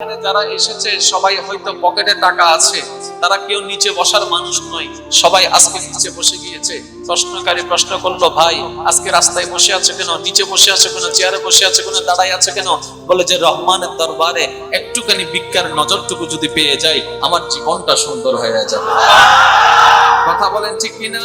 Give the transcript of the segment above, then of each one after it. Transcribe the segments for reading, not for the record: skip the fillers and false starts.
যারা এসেছে সবাই হয়তো পকেটে টাকা আছে, তারা কেউ নিচে বসার মানুষ নয়, সবাই আজকে নিচে বসে গিয়েছে। প্রশ্নকারী প্রশ্ন করলো, ভাই আজকে রাস্তায় বসে আছে কেন, নিচে বসে আছে কেন, চেয়ারে বসে আছে কেন, দাঁড়ায় আছে কেন? বলে যে রহমানের দরবারে একটুখানি ভিক্ষার নজরটুকু যদি পেয়ে যাই, আমার জীবনটা সুন্দর হয়ে যাবে। কথা বলেন ঠিক কিনা?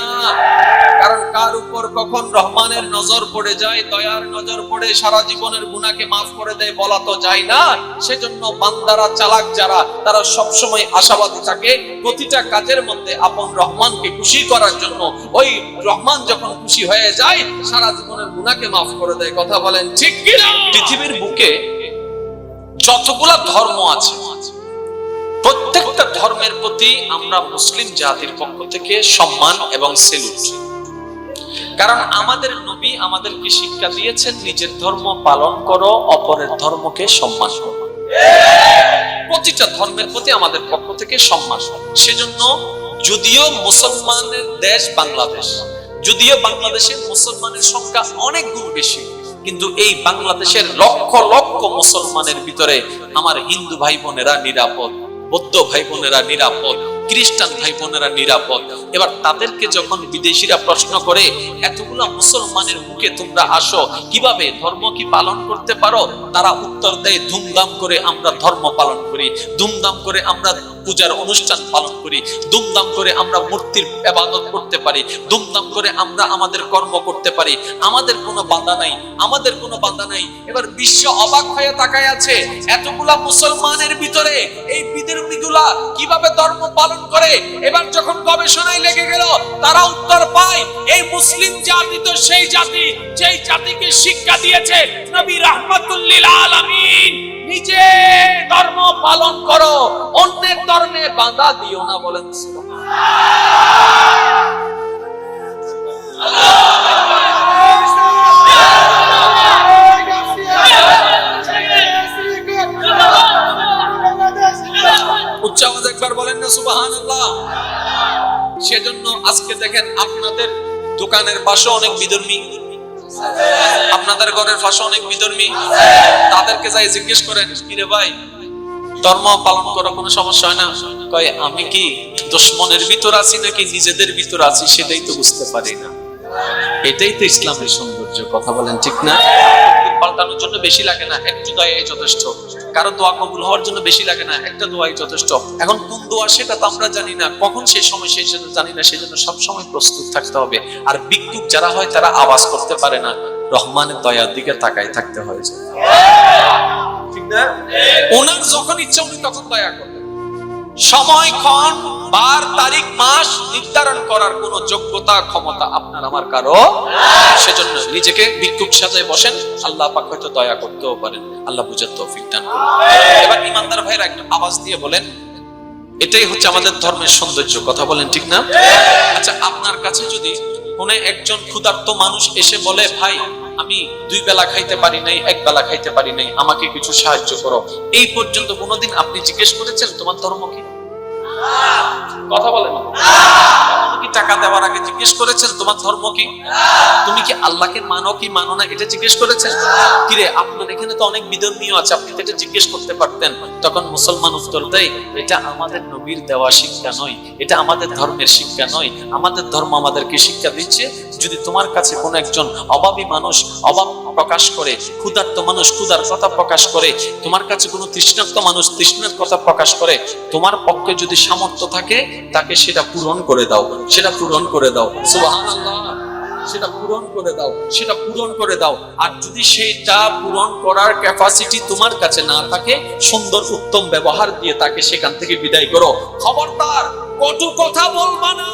কারণ কার উপর কখন রহমানের নজর পড়ে যায়, দয়ার নজর পড়ে সারা জীবনের গুনাহকে মাফ করে দেয় বলা তো যায় না। সেজন্য বান্দারা চালাক যারা, তারা সব সময় আশাবাদী থাকে প্রতিটা কাজের মধ্যে আপন রহমানকে খুশি করার জন্য। ওই রহমান যখন খুশি হয়ে যায়, সারা জীবনের গুনাহকে মাফ করে দেয়। কথা বলেন ঠিক কিনা? পৃথিবীর বুকে যতগুলা ধর্ম আছে, প্রত্যেকটা ধর্মের প্রতি আমরা মুসলিম জাতির পক্ষ থেকে সম্মান এবং সেলুট। কারণ আমাদের নবী আমাদেরকে শিক্ষা দিয়েছেন, নিজের ধর্ম পালন করো, অপরের ধর্মকে সম্মান করো। প্রতিটা ধর্মের প্রতি আমাদের পক্ষ থেকে সম্মান। সেজন্য যদিও মুসলমানের দেশ বাংলাদেশ, যদিও বাংলাদেশে মুসলমানের সংখ্যা অনেক গুণ বেশি, কিন্তু এই বাংলাদেশের লক্ষ লক্ষ মুসলমানের ভিতরে আমার হিন্দু ভাই বোনেরা নিরাপদ, বৌদ্ধ ভাই বোনেরা নিরাপদ, খ্রিস্টান ভাই বোনেরা নিরাপদ। এবার তাদেরকে যখন বিদেশিরা প্রশ্ন করে, এতগুলা মুসলমানের মুখে তোমরা আসো, কিভাবে ধর্ম কি পালন করতে পারো? তারা উত্তর দেয়, ধুমধাম করে আমরা ধর্ম পালন করি, ধুমধাম করে আমরা পূজার অনুষ্ঠান পালন করি, ধুমধাম করে আমরা মূর্তির ইবাদত করতে পারি, ধুমধাম করে আমরা আমাদের কর্ম করতে পারি, আমাদের কোনো বাধা নাই, আমাদের কোনো বাধা নাই। এবার বিশ্ব অবাক হয়ে তাকায় আছে, এতগুলা মুসলমানের ভিতরে এই বিধর্মীগুলা কিভাবে ধর্ম পালন করে। এবার যখন গবেষণায় লেগে গেল, তারা উত্তর পায়, এই মুসলিম জাতি তো সেই জাতি যেই জাতিকে শিক্ষা দিয়েছে নবী রাহমাতুল লিল আলামিন, নিজে ধর্ম পালন করো, অন্যের ধর্মে বাধা দিও না। বলেন উচ্চ আওয়াজে একবার বলেন না সুবহানাল্লাহ। সেজন্য আজকে দেখেন, আপনাদের দোকানের পাশে অনেক বিধর্মী, আপনাদের ঘরের পাশে অনেক বিধর্মী, তাদেরকে যাই জিজ্ঞেস করেন, কিরে ভাই ধর্ম পালন করা কোনো সমস্যা হয় না? কয়, আমি কি দুশমনের ভিতর আছি নাকি নিজেদের ভিতর আছি সেটাই তো বুঝতে পারি না। এটাই তো ইসলামের সৌন্দর্য। কথা বলেন ঠিক না? পাল্টানোর জন্য বেশি লাগে না, একটু দোয়াই যথেষ্ট। কারো দোয়া কবুল হওয়ার জন্য বেশি লাগে না, একটা দোয়াই যথেষ্ট। এখন কোন দোয়া সেটা তো আমরা জানি না, কখন সেই সময় সেই জন্য জানি না, সেজন্য সবসময় প্রস্তুত থাকতে হবে। আর ভিক্ষুক যারা হয় তারা আওয়াজ করতে পারে না, রহমানের দয়ার দিকে তাকায় থাকতে হয়। ঠিক না? ওনার যখন ইচ্ছা উনি তখন দয়া করবেন। সময়ক্ষণ, বার, তারিখ, মাস নির্ধারণ করার কোন যোগ্যতা ক্ষমতা আপনার আমার কারো। সেজন্য নিজেকে ভিক্ষুক সাজায় বসেন, আল্লাহ পাক হয়তো দয়া করতেও পারেন। আল্লাহ বুঝার তৌফিক দান করুন। এবার ইমানদার ভাইরা একটা আওয়াজ দিয়ে বলেন, এটাই হচ্ছে আমাদের ধর্মের সৌন্দর্য। কথা বলেন ঠিক না? আচ্ছা, আপনার কাছে যদি কোন একজন ক্ষুধার্ত মানুষ এসে বলে, ভাই আমি 2 বেলা খাইতে পারি নাই, 1 বেলা খাইতে পারি নাই, আমাকে কিছু সাহায্য করো, এই পর্যন্ত কোনোদিন আপনি জিজ্ঞেস করেছেন তোমার ধর্ম কি? কথা বলেন। কি টাকা দেওয়ার আগে জিজ্ঞেস করেছেন তোমার ধর্ম কি? তুমি কি আল্লাহকে মানো কি মানো না এটা জিজ্ঞেস করেছেন? কিরে আপনার এখানে তো অনেক বিধর্মীয় আছে, আপনি তো এটা জিজ্ঞেস করতে পারতেন। তখন মুসলমান উত্তর দেয়, এটা আমাদের নবীর দেওয়া শিক্ষা নয়, এটা আমাদের ধর্মের শিক্ষা নয়। আমাদের ধর্ম আমাদেরকে শিক্ষা দিচ্ছে, যদি তোমার কাছে কোন একজন অভাবী মানুষ অভাব প্রকাশ করে, ক্ষুধার্ত মানুষ ক্ষুধার কথা প্রকাশ করে, তোমার কাছে কোনো তৃষ্ণার্ত মানুষ তৃষ্ণার কথা প্রকাশ করে, তোমার পক্ষে যদি সামর্থ্য থাকে তাকে সেটা পূরণ করে দাও, সেটা পূরণ করে দাও। সুবহানাল্লাহ। সেটা পূরণ করে দাও, সেটা পূরণ করে দাও। আর যদি সেটা পূরণ করার ক্যাপাসিটি তোমার কাছে না থাকে, সুন্দর উত্তম ব্যবহার দিয়ে তাকে সেখান থেকে বিদায় করো। খবরদার কটু কথা বলবা না,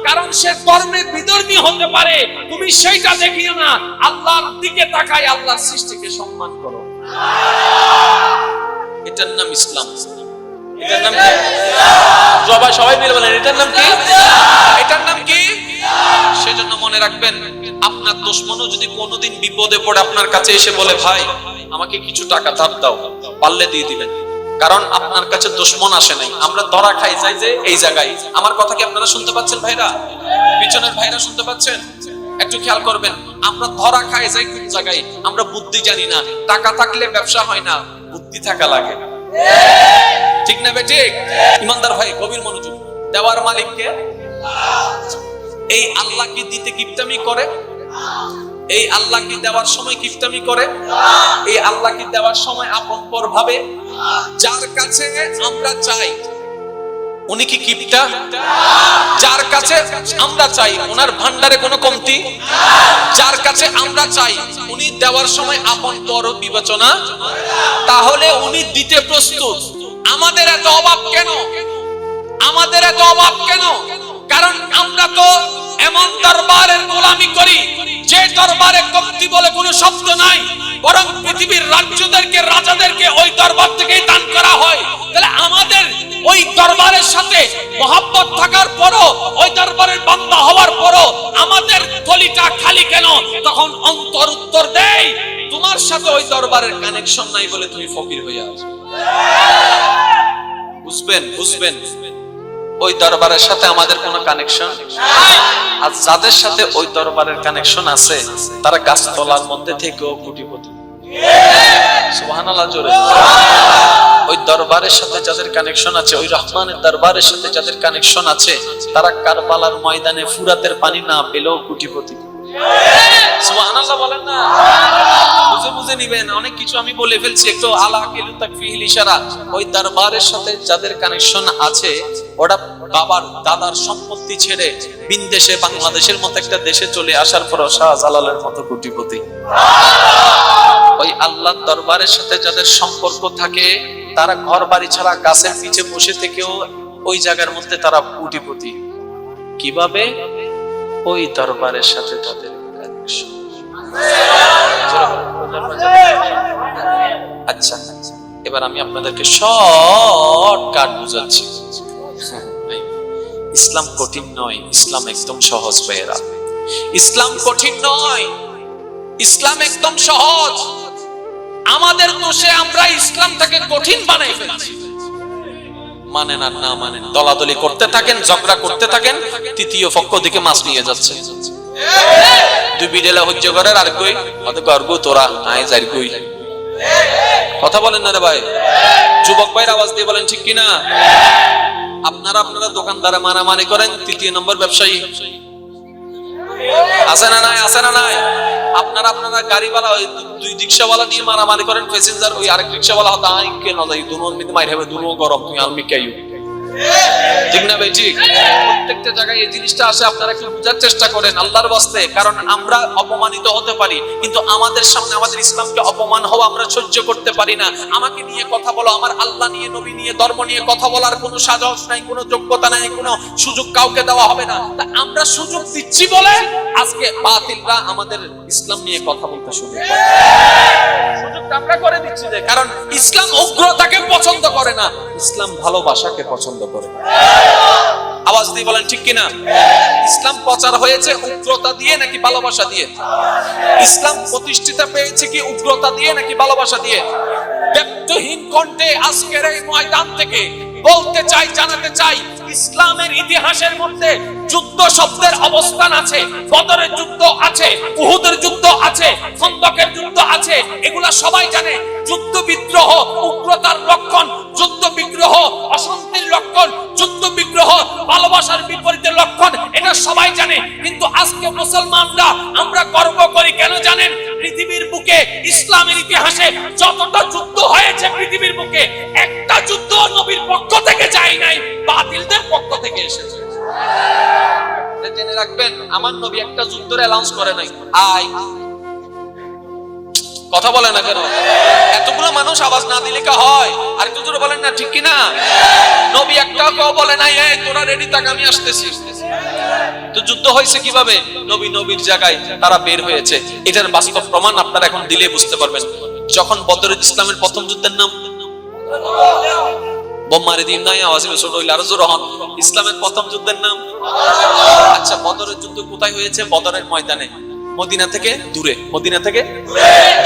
কারণ সে ধর্মে বিধর্মী হতে পারে। তুমি সেইটা দেখিও না, আল্লাহর দিকে তাকায় আল্লাহর সৃষ্টিকে সম্মান করো। এটার নাম ইসলাম। এটার নাম কি? সবাই মিলে বলেন, এটার নাম কি? এটার নাম কি? সেজন্য মনে রাখবেন, আপনার দুশমনও যদি কোনোদিন বিপদে পড়ে আপনার কাছে এসে বলে, ভাই আমাকে কিছু টাকা ধার দাও, পারলে দিয়ে দিবেন। কারণ আপনার কাছে দুশমন আসে নাই। আমরা ধরা খাই যাই যে এই জায়গায়। আমার কথা কি আপনারা শুনতে পাচ্ছেন ভাইরা? পিছনের ভাইরা শুনতে পাচ্ছেন? একটু খেয়াল করবেন, আমরা ধরা খাই যাই কোন জায়গায়? আমরা বুদ্ধি জানি না। টাকা থাকলে ব্যবসা হয় না, বুদ্ধি থাকা লাগে। ঠিক না বেঠিক? ইমানদার ভাই গভীর মনোযোগ। দেওয়ার মালিককে। এই আল্লাহ কি দিতে কিপটামি করে? এই আল্লাহ কি দেওয়ার সময় কিপটামি করে? এই আল্লাহ কি দেওয়ার সময় আপনপর ভাবে? যার কাছে আমরা চাই উনি কি কিপটা? যার কাছে আমরা চাই ওনার ভান্ডারে কোনো কমতি? যার কাছে আমরা চাই উনি দেওয়ার সময় আপনপর বিবেচনা? তাহলে উনি দিতে প্রস্তুত। আমাদের এত অভাব কেন? আমাদের এত অভাব কেন? কারণ আমরা তো এমন দরবারের গোলামি করি যে দরবারে কমতি বলে কোনো শব্দ নাই, বরং পৃথিবীর রাজ্যদেরকে রাজাদেরকে ওই দরবার থেকেই দান করা হয়। তাহলে আমাদের ওই দরবারের সাথে মহব্বত থাকার পরও, ওই দরবারের বান্দা হওয়ার পরও আমাদের থলিটা খালি কেন? তখন অন্তর উত্তর দেয়, তোমার সাথে ওই দরবারের কানেকশন নাই বলে তুমি ফকির হয়ে আসবে। বুঝবেন? বুঝবেন? ওই দরবারের সাথে আমাদের কোনো কানেকশন নাই। আর যাদের সাথে ওই দরবারের কানেকশন আছে তারা গাছতলার মধ্যে থেকেও কোটিপতি। সুবহানাল্লাহ জোরে। ওই দরবারের সাথে যাদের কানেকশন আছে, ওই রহমানের দরবারের সাথে যাদের কানেকশন আছে, তারা কারবালার ময়দানে ফুরাতের পানি না পেলেও কোটিপতি। সুবহানাল্লাহ বলেন না? বুঝে বুঝে নিবেন। অনেক কিছু আমি বলে ফেলছি, একটু আলা কিলু তাকফিহিল ইশারা। ওই দরবারের সাথে যাদের কানেকশন আছে, ওটা বাবার দাদার সম্পত্তি ছেড়ে বিনদেশে বাংলাদেশের মতো একটা দেশে চলে আসার পর শাহজালালের মতো কোটিপতি। ওই আল্লাহর দরবারের সাথে যাদের সম্পর্ক থাকে, তারা ঘর বাড়ি ছাড়া গাছের নিচে বসে থেকেও ওই জায়গার মধ্যে তারা কোটিপতি। কিভাবে? ওই দরবারের সাথে তাদের কানেকশন। আচ্ছা, এবার আমি আপনাদেরকে শর্টকাট বুঝাচ্ছি। ইসলাম কঠিন নয়, ইসলাম একদম সহজ ভাইয়েরা। ইসলাম কঠিন নয়, ইসলাম একদম সহজ। আমাদের দোষে আমরা ইসলামটাকে কঠিন বানাই ফেলছি। মানেন আর না মানেন, দলাদলি করতে থাকেন, ঝগড়া করতে থাকেন, তৃতীয় পক্ষ দিকে মাছ নিয়ে যাচ্ছে। দুই বিড়েলা হজ্জ করার আর কই অত গর্ব তোরা আয় যাই কই। কথা বলেন না রে ভাই? যুবক ভাইয়ের আওয়াজ দিয়ে বলেন ঠিক কিনা? আপনারা দোকানদারে মারামারি করেন, তৃতীয় নম্বর ব্যবসায়ী আছে না নাই? আছে না নাই? আপনারা গাড়িওয়ালা দুই রিকশাওয়ালা নিয়ে মারামারি করেন, প্যাসেঞ্জার ওই আরেক রিকশাওয়ালা হতা আই কেন যাই দুনোর মধ্যে মাইর হবে, দুনো গরম, তুমি আলমি কাইও। ঠিক না ভাই? ঠিক। প্রত্যেকটা জায়গায় এই জিনিসটা আসে, আপনারা একটু বোঝার চেষ্টা করেন আল্লাহর ওয়াস্তে। কারণ আমরা অপমানিত হতে পারি, কিন্তু আমাদের সামনে আমাদের ইসলামকে অপমান হওয়া আমরা সহ্য করতে পারি না। আমাকে নিয়ে কথা বলো, আমার আল্লাহ নিয়ে, নবী নিয়ে, ধর্ম নিয়ে কথা বলার কোনো সাহস নাই, কোনো যোগ্যতা নাই, কোনো সুযোগ কাউকে দেওয়া হবে না। তা আমরা সুযোগ দিচ্ছি বলে আজকে বাতিলরা আমাদের ইসলাম নিয়ে কথা বলতে শুরু করে। সুযোগটা আমরা করে দিচ্ছি যে, কারণ ইসলাম উগ্রতাকে পছন্দ করে না, ইসলাম ভালোবাসাকে পছন্দ করে। আওয়াজ দিয়ে বলেন ঠিক কিনা? ইসলাম প্রচার হয়েছে উগ্রতা দিয়ে নাকি ভালোবাসা দিয়ে? ইসলাম প্রতিষ্ঠিত পেয়েছে কি উগ্রতা দিয়ে নাকি ভালোবাসা দিয়ে? ব্যক্তহীন কণ্ঠে আজকের এই ময়দান থেকে বলতে চাই, জানাতে চাই, ইসলামের ইতিহাসের মধ্যে যুদ্ধ শব্দের অবস্থান আছে। বদরের যুদ্ধ আছে, উহুদের যুদ্ধ আছে, খন্দকের যুদ্ধ আছে, এগুলা সবাই জানে। যুদ্ধ বিগ্রহ উগ্রতার লক্ষণ, যুদ্ধ বিগ্রহ অশান্তির লক্ষণ, যুদ্ধ বিগ্রহ ভালোবাসার বিপরীতের লক্ষণ, এটা সবাই জানে। কিন্তু আজকে মুসলমানরা আমরা গর্ব করি কেন জানেন? পৃথিবীর বুকে ইসলামের ইতিহাসে যতটা যুদ্ধ হয়েছে পৃথিবীর বুকে, একটা যুদ্ধ নবীর পক্ষ থেকে যায় নাই, বাতিলদের পক্ষ থেকে এসেছে। জেনে রাখবেন, আমার নবী একটা যুদ্ধের অ্যালাউন্স করে নাই। কথা বলে না কেন? এতগুলো মানুষ আওয়াজ না দিলে কা হয়? আর একটু জোরে বলেন না ঠিক কিনা? নবী একটাও কেউ বলে নাই এই তোরা রেডি থাক আমি আসতেছি। তো যুদ্ধ হয়েছে কিভাবে? নবীর জায়গায় তারা বের হয়েছে। এটার বাস্তব প্রমাণ আপনারা এখন দিলে বুঝতে পারবেন। যখন বদরের ইসলামের প্রথম যুদ্ধের নাম বোমারে দিন নাই, আওয়াজে ছোট হইলে আরো জোর হন। ইসলামের প্রথম যুদ্ধের নাম। আচ্ছা, বদরের যুদ্ধ কোথায় হয়েছে? বদরের ময়দানে, মদিনা থেকে দূরে। মদিনা থেকে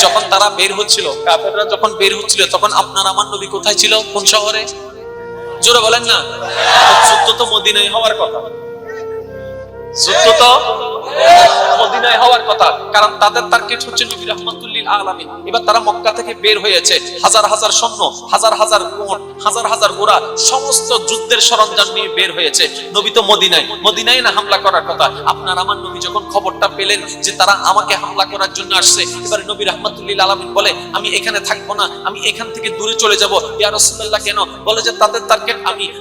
যখন তারা বের হচ্ছিল, কাফেররা যখন বের হচ্ছিল, তখন আপনার আমার নবী কোথায় ছিল? কোন শহরে? জোরে বলেন না। যুদ্ধ তো মদিনায় হওয়ার কথা, যুদ্ধ তো মদিনায় হওয়ার কথা, কারণ তাদের টার্গেট হচ্ছে নবী রাহমাতুল লিল আলামিন। এবার তারা মক্কা থেকে বের হয়েছে, হাজার হাজার সৈন্য, হাজার হাজার উট, হাজার হাজার ঘোড়া, সমস্ত যুদ্ধের সরঞ্জাম নিয়ে বের হয়েছে। নবী তো মদিনায় না হামলা করার কথা। আপনার আমার নবী যখন খবরটা পেলেন যে তারা আমাকে হামলা করার জন্য আসছে, এবার নবী রাহমাতুল লিল আলামিন বলে আমি এখানে থাকবো না, আমি এখান থেকে দূরে চলে যাব। ইয়া রাসূলুল্লাহ কেন? বলে যে তাদের টার্গেট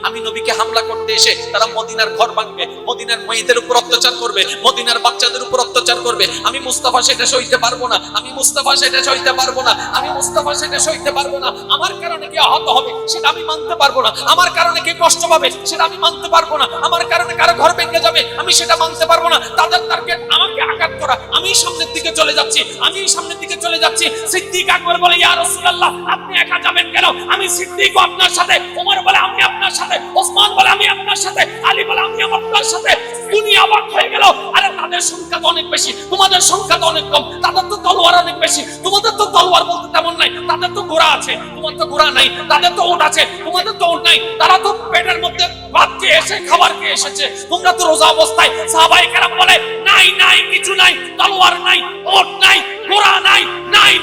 আমি নবীকে হামলা করতে এসে তারা মদিনার ঘর ভাঙবে, মদিনার মেয়েদের উপর অত্যাচার করবে, মদিনার বাচ্চাদের উপর অত্যাচার করবে। আমি মুস্তাফা সেটা সইতে পারবো না, আমি মুস্তাফা সেটা সইতে পারবো না, আমি মুস্তাফা সেটা সইতে পারবো না। আমার কারণে কে আহত হবে সেটা আমি মানতে পারবো না, আমার কারণে কে কষ্ট পাবে সেটা আমি মানতে পারবো না, আমার কারণে কারো ঘর ভেঙে যাবে আমি সেটা মানতে পারবো না। তাদের টার্গেট আমাকে আঘাত করা। আমি সামনের দিকে চলে যাচ্ছি, সিদ্দিক আকবর বলে ইয়া রাসূলুল্লাহ আপনি একা যাবেন কেন? আমি সিদ্দিক আপনার সাথে, ওমর বলে আমি আপনার সাথে, ওসমান বলে আমি আপনার সাথে, আলী বলে আমি আপনার সাথে। দুনিয়া অবাক হয়ে গেল। আরে তাদের সংখ্যা তো অনেক বেশি, তোমাদের সংখ্যা তো অনেক কম। তাদের তো তলোয়ার অনেক বেশি, তোমাদের তো তলোয়ার বলতে তেমন নাই। তাদের তো ঘোড়া আছে, তোমার তো ঘোড়া নাই। তাদের তো উট আছে, তোমাদের তো উট নাই। তারা তো পেটের মধ্যে ভাত খেয়ে এসে খাবার খেয়ে এসেছে, তোমরা তো রোজা অবস্থায়। সাহাবায়ে কেরাম বলে নাই কিছু নাই, তলোয়ার নাই, উট নাই, ঘোড়া নাই,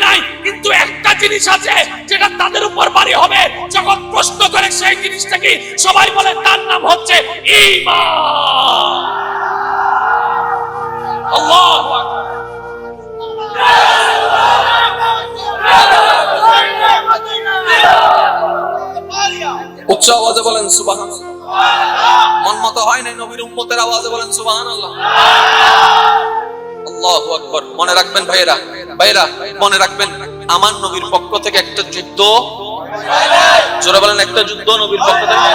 নাই, কিন্তু একটা জিনিস আছে যেটা তাদের উপর ভারী হবে। জগৎ প্রশ্ন করে সেই জিনিসটা কি? সবাই বলে তার নাম হচ্ছে ঈমান। আল্লাহু আকবার। উচ্চ আওয়াজে বলেন সুবহানাল্লাহ। মন মতো হয় না নবীর উম্মতের আওয়াজে বলেন সুবহানাল্লাহ। আল্লাহু আকবার। মনে রাখবেন ভাইরা মনে রাখবেন, আমার নবীর পক্ষ থেকে একটা যুদ্ধ, জোরে বলেন একটা যুদ্ধ নবীর পক্ষ থেকে।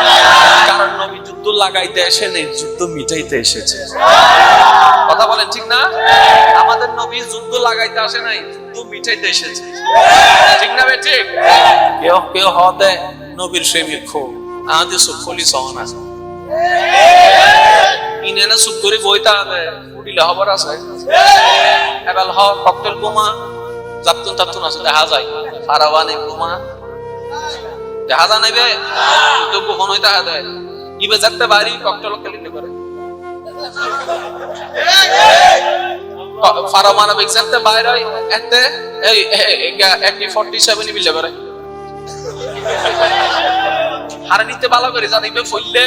কারণ নবী যুদ্ধ লাগাইতে আসে নাই, যুদ্ধ মিটাইতে এসেছে। কথা বলেন ঠিক না? আমাদের নবী যুদ্ধ লাগাইতে আসে নাই, যুদ্ধ মিটাইতে এসেছে। ঠিক না ভাই? ঠিক। কেউ হতে নবীর প্রেমিক খো আমাদের সুখলি সহন আছে, ইনে না সুখ করে বইতা উড়িলে খবর আছে। এবার ককটেল বোমা যাতুন আছে দেখা যায়, ফারাওয়ানে বোমা দেখা যায় নাই বে, তো গোপন হইতে দেয় ইবে যাতে বাড়ি ককটেল খেলিতে করে ফারাওয়ানা বেক্সাতে বাইরে এতে এই AK-47 বিলে করে হারে নিতে ভালো করে জানি ইবে ফইলে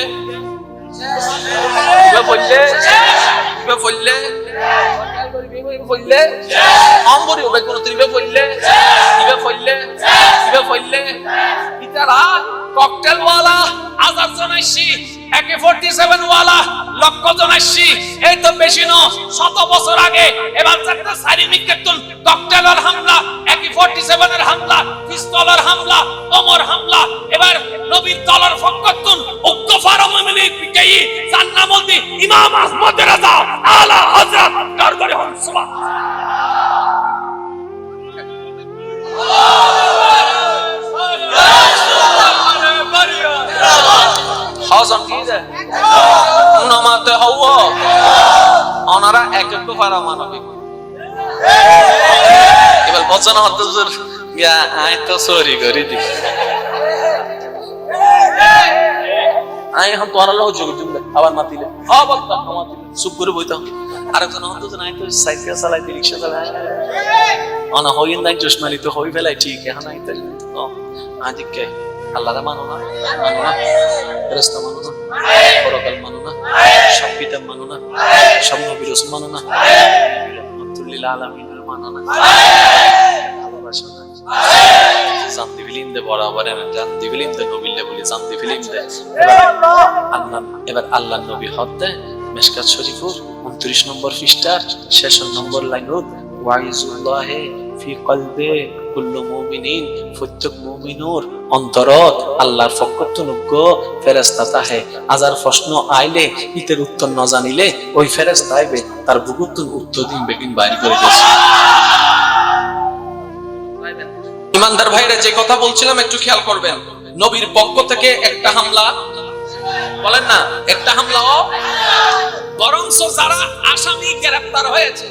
ককটেল ওয়ালা আজাদ জানাইছি, AK-47 ওয়ালা লক্ষ্য জানাইছি। এই তো বেশি ন, 100 বছর আগে। এবার একটা সাইনিকেতুল ককটেলের হামলা, AK-47 এর হামলা, পিস্তলের হামলা, ওমর হামলা। এবার নবীর দলের ফকতুন উক্ত ফারামানি পিটাই জান্নামতি ইমাম আহমদ রাজা আলা হযরত দরবারে হন হাজাম কি দে নমাতে হওয়া ওনারা এক এক ফারামানবি। এবার বচন হদ্দুর ইয়া আই তো সরি করি দি আই हम তোরা লোক যোগ দিলে আবার মাতিলে বলতা মাতিলে চুপ করে বইতাম। আরেকজন হদ্দুর আই তো সাইকেল চালাই রিকশা চালাই অনা হইন নাই চশমালি তো হই ফেলাই ঠিক এখন আই তাই আদিকে আল্লাহর মানো না, রাস্তা মানো না, পরকাল মানো না, সব কিতাব মানো না, সব নবী রাসূল মানো না, রাহমাতুল লিল আলামিনের মানো না, ভালোবাসা না। জানতি ফিলিম দে বরাবর জানতি ফিলিম দে নবীলে বলি জানতি ফিলিম দে। এবার আল্লাহর নবী হতে মিশকাত শরীফের 29 নম্বর পৃষ্ঠার 66 নম্বর লাইন ওয়াইজুল্লাহি ফি কলবে কুল্লু মুমিনিন, প্রত্যেক মুমিনুর অন্তরত আল্লাহর ফকতুনুগ্গ ফেরেশতা তাহে। আজার প্রশ্ন আইলে ইতের উত্তর ন জানিলে ওই ফেরেশতা আইবে তার বুকুতুন উত্তর দিন বেগিন বাইরে করে দিয়েছে। ইমানদার ভাইরা যে কথা বলছিলাম একটু খেয়াল করবেন। নবীর পক্ষ থেকে একটা হামলা, বলেন না একটা হামলা, বরঞ্চ যারা আসামি গ্রেফতার হয়েছে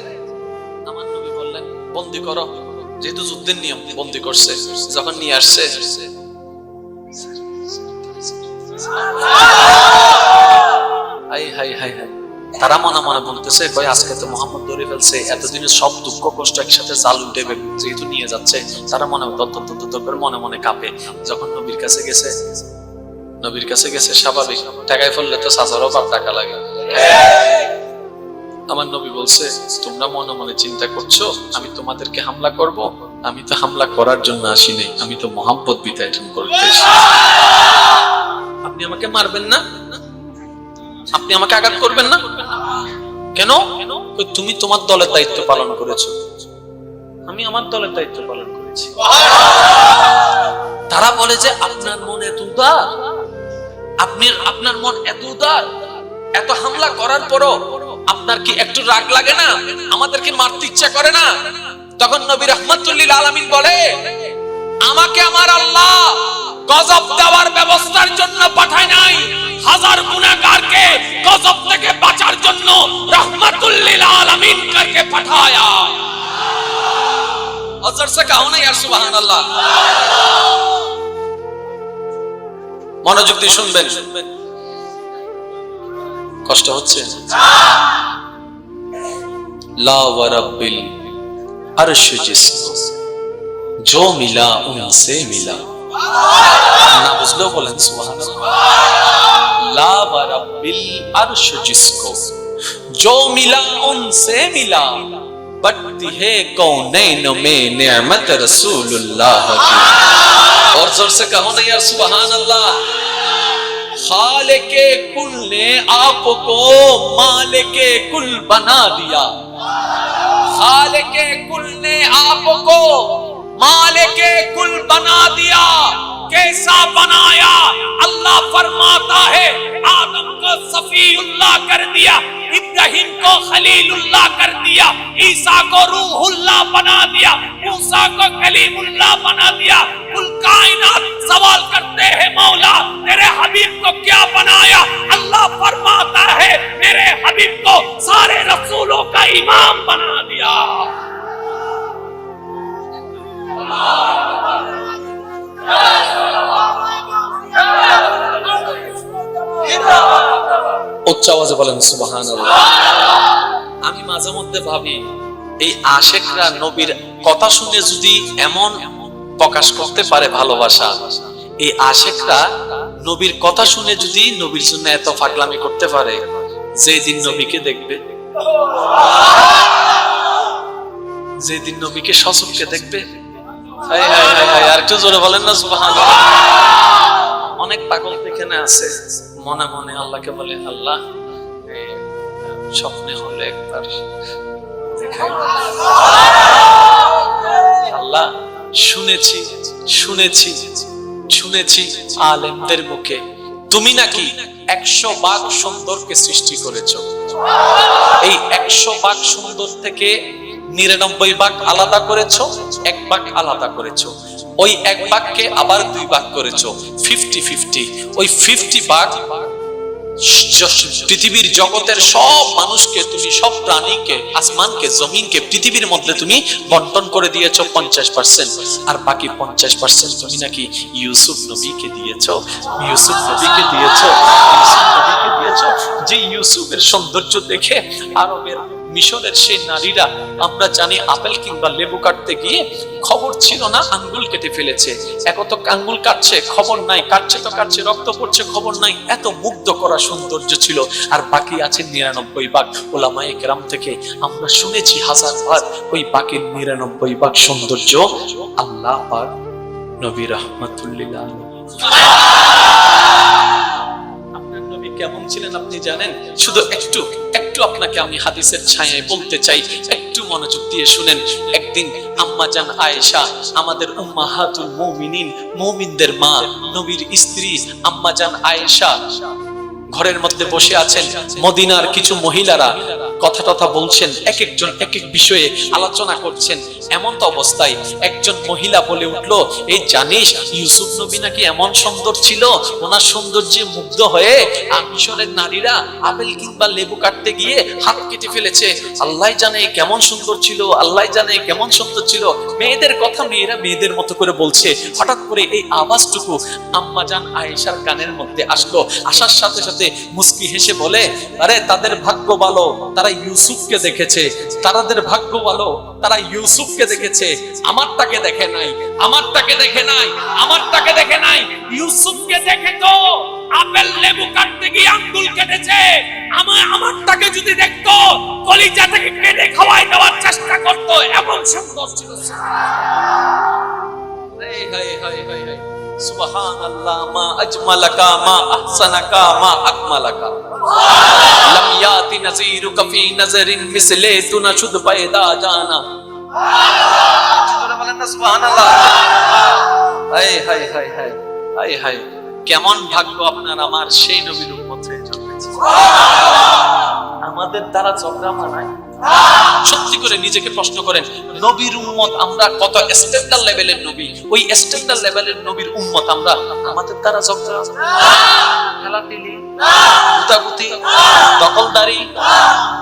আমার নবী বললেন বন্দী করো, যেহেতু যুদ্ধের নিয়ম বন্দী করছে। যখন নিয়ে আসছে তারা মনে মনে বলতেছে কই আজকে তো মুহাম্মদ ধরে ফেলছে, এতদিনের সব দুঃখ কষ্ট একসাথে জাল উঠে যেহেতু নিয়ে যাচ্ছে, তারা মনে করে মনে মনে কাঁপে। যখন নবীর কাছে গেছে স্বাভাবিক, টাকায় ফেললে তো সাজারও বার টাকা লাগে। আমার নবী বলছে তোমরা মনে মনে চিন্তা করছো আমি তোমাদেরকে হামলা করব, আমি তো হামলা করার জন্য আসিনি, আমি তো মোহাম্মত বিতাড়ন করতে এসেছি। আপনি আমাকে মারবেন না, আপনি আমাকে আঘাত করবেন না কেন? তুমি তোমার দলের দায়িত্ব পালন করেছো, আমি আমার দলের দায়িত্ব পালন করেছি। তারা বলে যে আপনার মন এত উদার, আপনার মন এত উদার, এত হামলা করার পরও আপনার কি একটু রাগ লাগে না, আমাদেরকে মারতে ইচ্ছা করে না? তখন নবী রাহমাতুল লিল আলামিন বলে আমাকে আমার আল্লাহ গজব দেওয়ার ব্যবস্থার জন্য পাঠায় নাই, হাজার গুনাহগারকে গজব থেকে বাঁচার জন্য রাহমাতুল লিল আলামিন কে পাঠায়া। হযরত সে কাও না ইয়ার সুবহানাল্লাহ। মনোযোগ দিয়ে শুনবেন, কষ্ট হচ্ছে? লা ওয়া রাব্বিল আরশ জিসকো जो मिला उनसे मिला। ना बुझलो बोलें सुभान अल्लाह। ला व रब्बिल अर्श जिसको जो मिला उनसे मिला, बढ़ती है कौनैन में नेमत रसूलुल्लाह की। और जोर से कहो ना यार सुभान अल्लाह। खालिके कुल ने आपको मालिके कुल बना दिया, खालिके कुल ने आपको मालिके कुल बना दिया। कैसा बनाया? अल्लाह फरमाता है आदम को सफीउल्लाह कर दिया, इब्राहिम को खलीलुल्लाह कर दिया, ईसा को रूहुल्लाह बना दिया, मूसा को कलीमुल्लाह बना दिया। कुल कायनात सवाल करते हैं मौला तेरे हबीब को क्या बनाया? अल्लाह फरमाता है मेरे हबीब को सारे रसूलों का इमाम बना दिया। উচ্চ আওয়াজে বলেন সুবহানাল্লাহ। আমি মাঝে মধ্যে ভাবি এই আশিকরা নবীর কথা শুনে যদি এমন প্রকাশ করতে পারে ভালোবাসা, এই আশিকরা নবীর কথা শুনে যদি নবীর জন্য এত পাগলামি করতে পারে, যেদিন নবীকে দেখবে, যেদিন নবীকে সচক্ষে দেখবে, আর একটু জোরে বলেন না সুবহানাল্লাহ। অনেক পাগল এখানে আছে, মনে মনে আল্লাহকে বলে আল্লাহ স্বপ্নে হলে একবার দেখাই। আল্লাহ শুনেছি শুনেছি শুনেছি আলেমদের মুখে তুমি নাকি 100 ভাগ সুন্দরকে সৃষ্টি করেছো, এই 100 ভাগ সুন্দর থেকে 99 ভাগ আলাদা করেছো, 1 ভাগ আলাদা করেছো, ওই 1 ভাগকে আবার 2 ভাগ করেছো, 50-50। ওই 50 ভাগ পৃথিবীর জগতের সব মানুষকে তুমি, সব প্রাণীকে, আসমানকে, জমিনকে, পৃথিবীর মধ্যে তুমি বন্টন করে দিয়েছো 50%, আর বাকি 50% তুমি নাকি ইউসুফ নবীকে দিয়েছো, ইউসুফ নবীকে দিয়েছো, ইউসুফ নবীকে দিয়েছো। যে ইউসুফের সৌন্দর্য দেখে আরবের মিশরের সেই নারীরা, আমরা জানি আপেল কিংবা লেবু কাটতে গিয়ে খবর ছিল না আঙ্গুল কেটে ফেলেছে, এখন তো আঙ্গুল কাটছে খবর নাই, কাটছে তো কাটছে, রক্ত পড়ছে খবর নাই, এত মুগ্ধ করা সৌন্দর্য ছিল। আর বাকি আছে 99 ভাগ। ওলামায়ে কেরাম থেকে আমরা শুনেছি 1000 বার, ওই বাকি 99 ভাগ সৌন্দর্য আল্লাহ পাক নবী রাহমাতুল লিল আলামিন। আপনার নবী কেমন ছিলেন আপনি জানেন? শুধু একটু আপনাকে আমি হাদিসের ছায়ায় বলতে চাই, একটু মনোযোগ দিয়ে শুনেন। একদিন আম্মা জান আয়েশা, আমাদের উম্মাহাতুল মুমিনিন, মুমিনদের মা, নবীর স্ত্রী আম্মা জান আয়েশা ঘরের মধ্যে বসে আছেন। মদিনার কিছু মহিলারা কথা টথা বলছেন, এক একজন এক এক বিষয়ে আলোচনা করছেন। এমন তো অবস্থায় একজন মহিলা বলে উঠলো, এই জানিস ইউসুফ নবী নাকি এমন সুন্দর ছিল, ওনার সৌন্দর্যে মুগ্ধ হয়ে মিশরের নারীরা আপেল কিংবা লেবু কাটতে গিয়ে হাত কেটে ফেলেছে। আল্লাহ জানে কেমন সুন্দর ছিল, আল্লাহ জানে কেমন সুন্দর ছিল। মেয়েদের কথা মেয়েরা মেয়েদের মতো করে বলছে। হঠাৎ করে এই আওয়াজটুকু আম্মাজান আয়েশার কানের মধ্যে আসলো। আসার সাথে সাথে মুস্কি হেসে বলে, আরে তাদের ভাগ্য ভালো, তারা ইউসুফকে দেখেছে। তাদের ভাগ্য ভালো, তারা ইউসুফকে দেখেছে, আমারটাকে দেখে নাই, আমারটাকে দেখে নাই, আমারটাকে দেখে নাই। ইউসুফকে দেখে তো আপেল লেবু কাটতে গিয়ে আঙ্গুল কেটেছে। আমারটাকে যদি দেখতো কলিজা থেকে কেটে খাওয়াই দেওয়ার চেষ্টা করতো, এমন সুন্দর ছিল। সুবহানাল্লাহ, মা আজমালাকা মা আহসানাকা মা আকমালাকা, লাম ইয়াতি নাযীরুকা ফি নাযরিন মিসলে তুনাশুদ পায়দা জানা। বলেন না সুবহানাল্লাহ। হায় হায় হায় হায় হায় হায়, কেমন ভাগ্য আপনার আমার সেই নবীর উম্মত হয়ে জন্মেছে। আমাদের দ্বারা ঝগড়া মানায়? সত্যি করে নিজেকে প্রশ্ন করেন, নবীর উম্মত আমরা কত স্ট্যান্ডার্ড লেভেলের নবী, ওই স্ট্যান্ডার্ড লেভেলের নবীর উম্মত আমরা, আমাদের দ্বারা ঝগড়া, খেলাটিলি, গুতাগুতি, দখলদারি,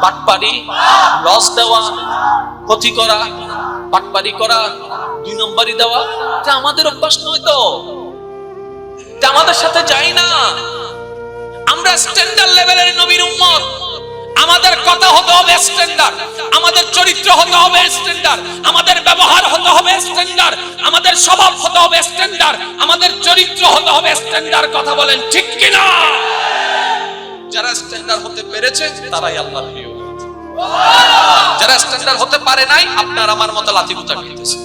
বাটপারি, লস দেওয়া, ক্ষতি করা, বাটপারি করা, 2 নম্বরই দেওয়া, এটা আমাদের অভ্যাস নয় তো, এটা আমাদের সাথে যায় না। আমরা স্ট্যান্ডার্ড লেভেলের নবীর উম্মত। আমাদের কথা হতে হবে স্ট্যান্ডার্ড, আমাদের চরিত্র হতে হবে স্ট্যান্ডার্ড, আমাদের ব্যবহার হতে হবে স্ট্যান্ডার্ড, আমাদের স্বভাব হতে হবে স্ট্যান্ডার্ড, আমাদের চরিত্র হতে হবে স্ট্যান্ডার্ড। কথা বলেন ঠিক কিনা? যারা স্ট্যান্ডার্ড হতে পেরেছে তারাই আল্লাহর প্রিয়। যারা স্ট্যান্ডার্ড হতে পারে নাই, আপনার আমার মতো লাথিগুতা খেতেছে।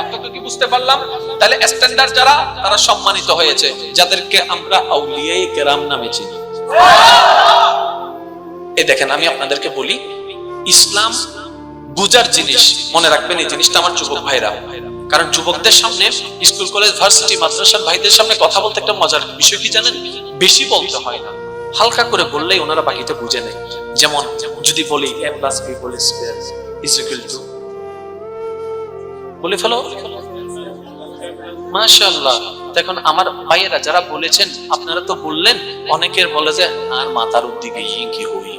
আপনাকে কি বুঝতে পারলাম? তাহলে স্ট্যান্ডার্ড যারা, তারা সম্মানিত হয়েছে, যাদেরকে আমরা আউলিয়ায়ে কেরাম নামে চিনি। এই দেখেন, আমি আপনাদেরকে বলি, ইসলাম বুঝার জিনিস। মনে রাখবেন এই জিনিসটা আমার যুবক ভাইরা, কারণ যুবকদের সামনে, স্কুল কলেজ ভার্সিটি মাদ্রাসার ভাইদের সামনে কথা বলতে একটা মজার বিষয় কি জানেন? বেশি বলতে হয় না, হালকা করে বললেই ওনারা বাকিটা বুঝে নেয়। যেমন যদি বলি a plus b whole square is equal to, বলে ফেলো মাশাআল্লাহ। দেখুন আমার ভাইয়েরা যারা বলেছেন, আপনারা তো বললেন, অনেকের বলে যে আর মাথার উদ্দিকে কি হই,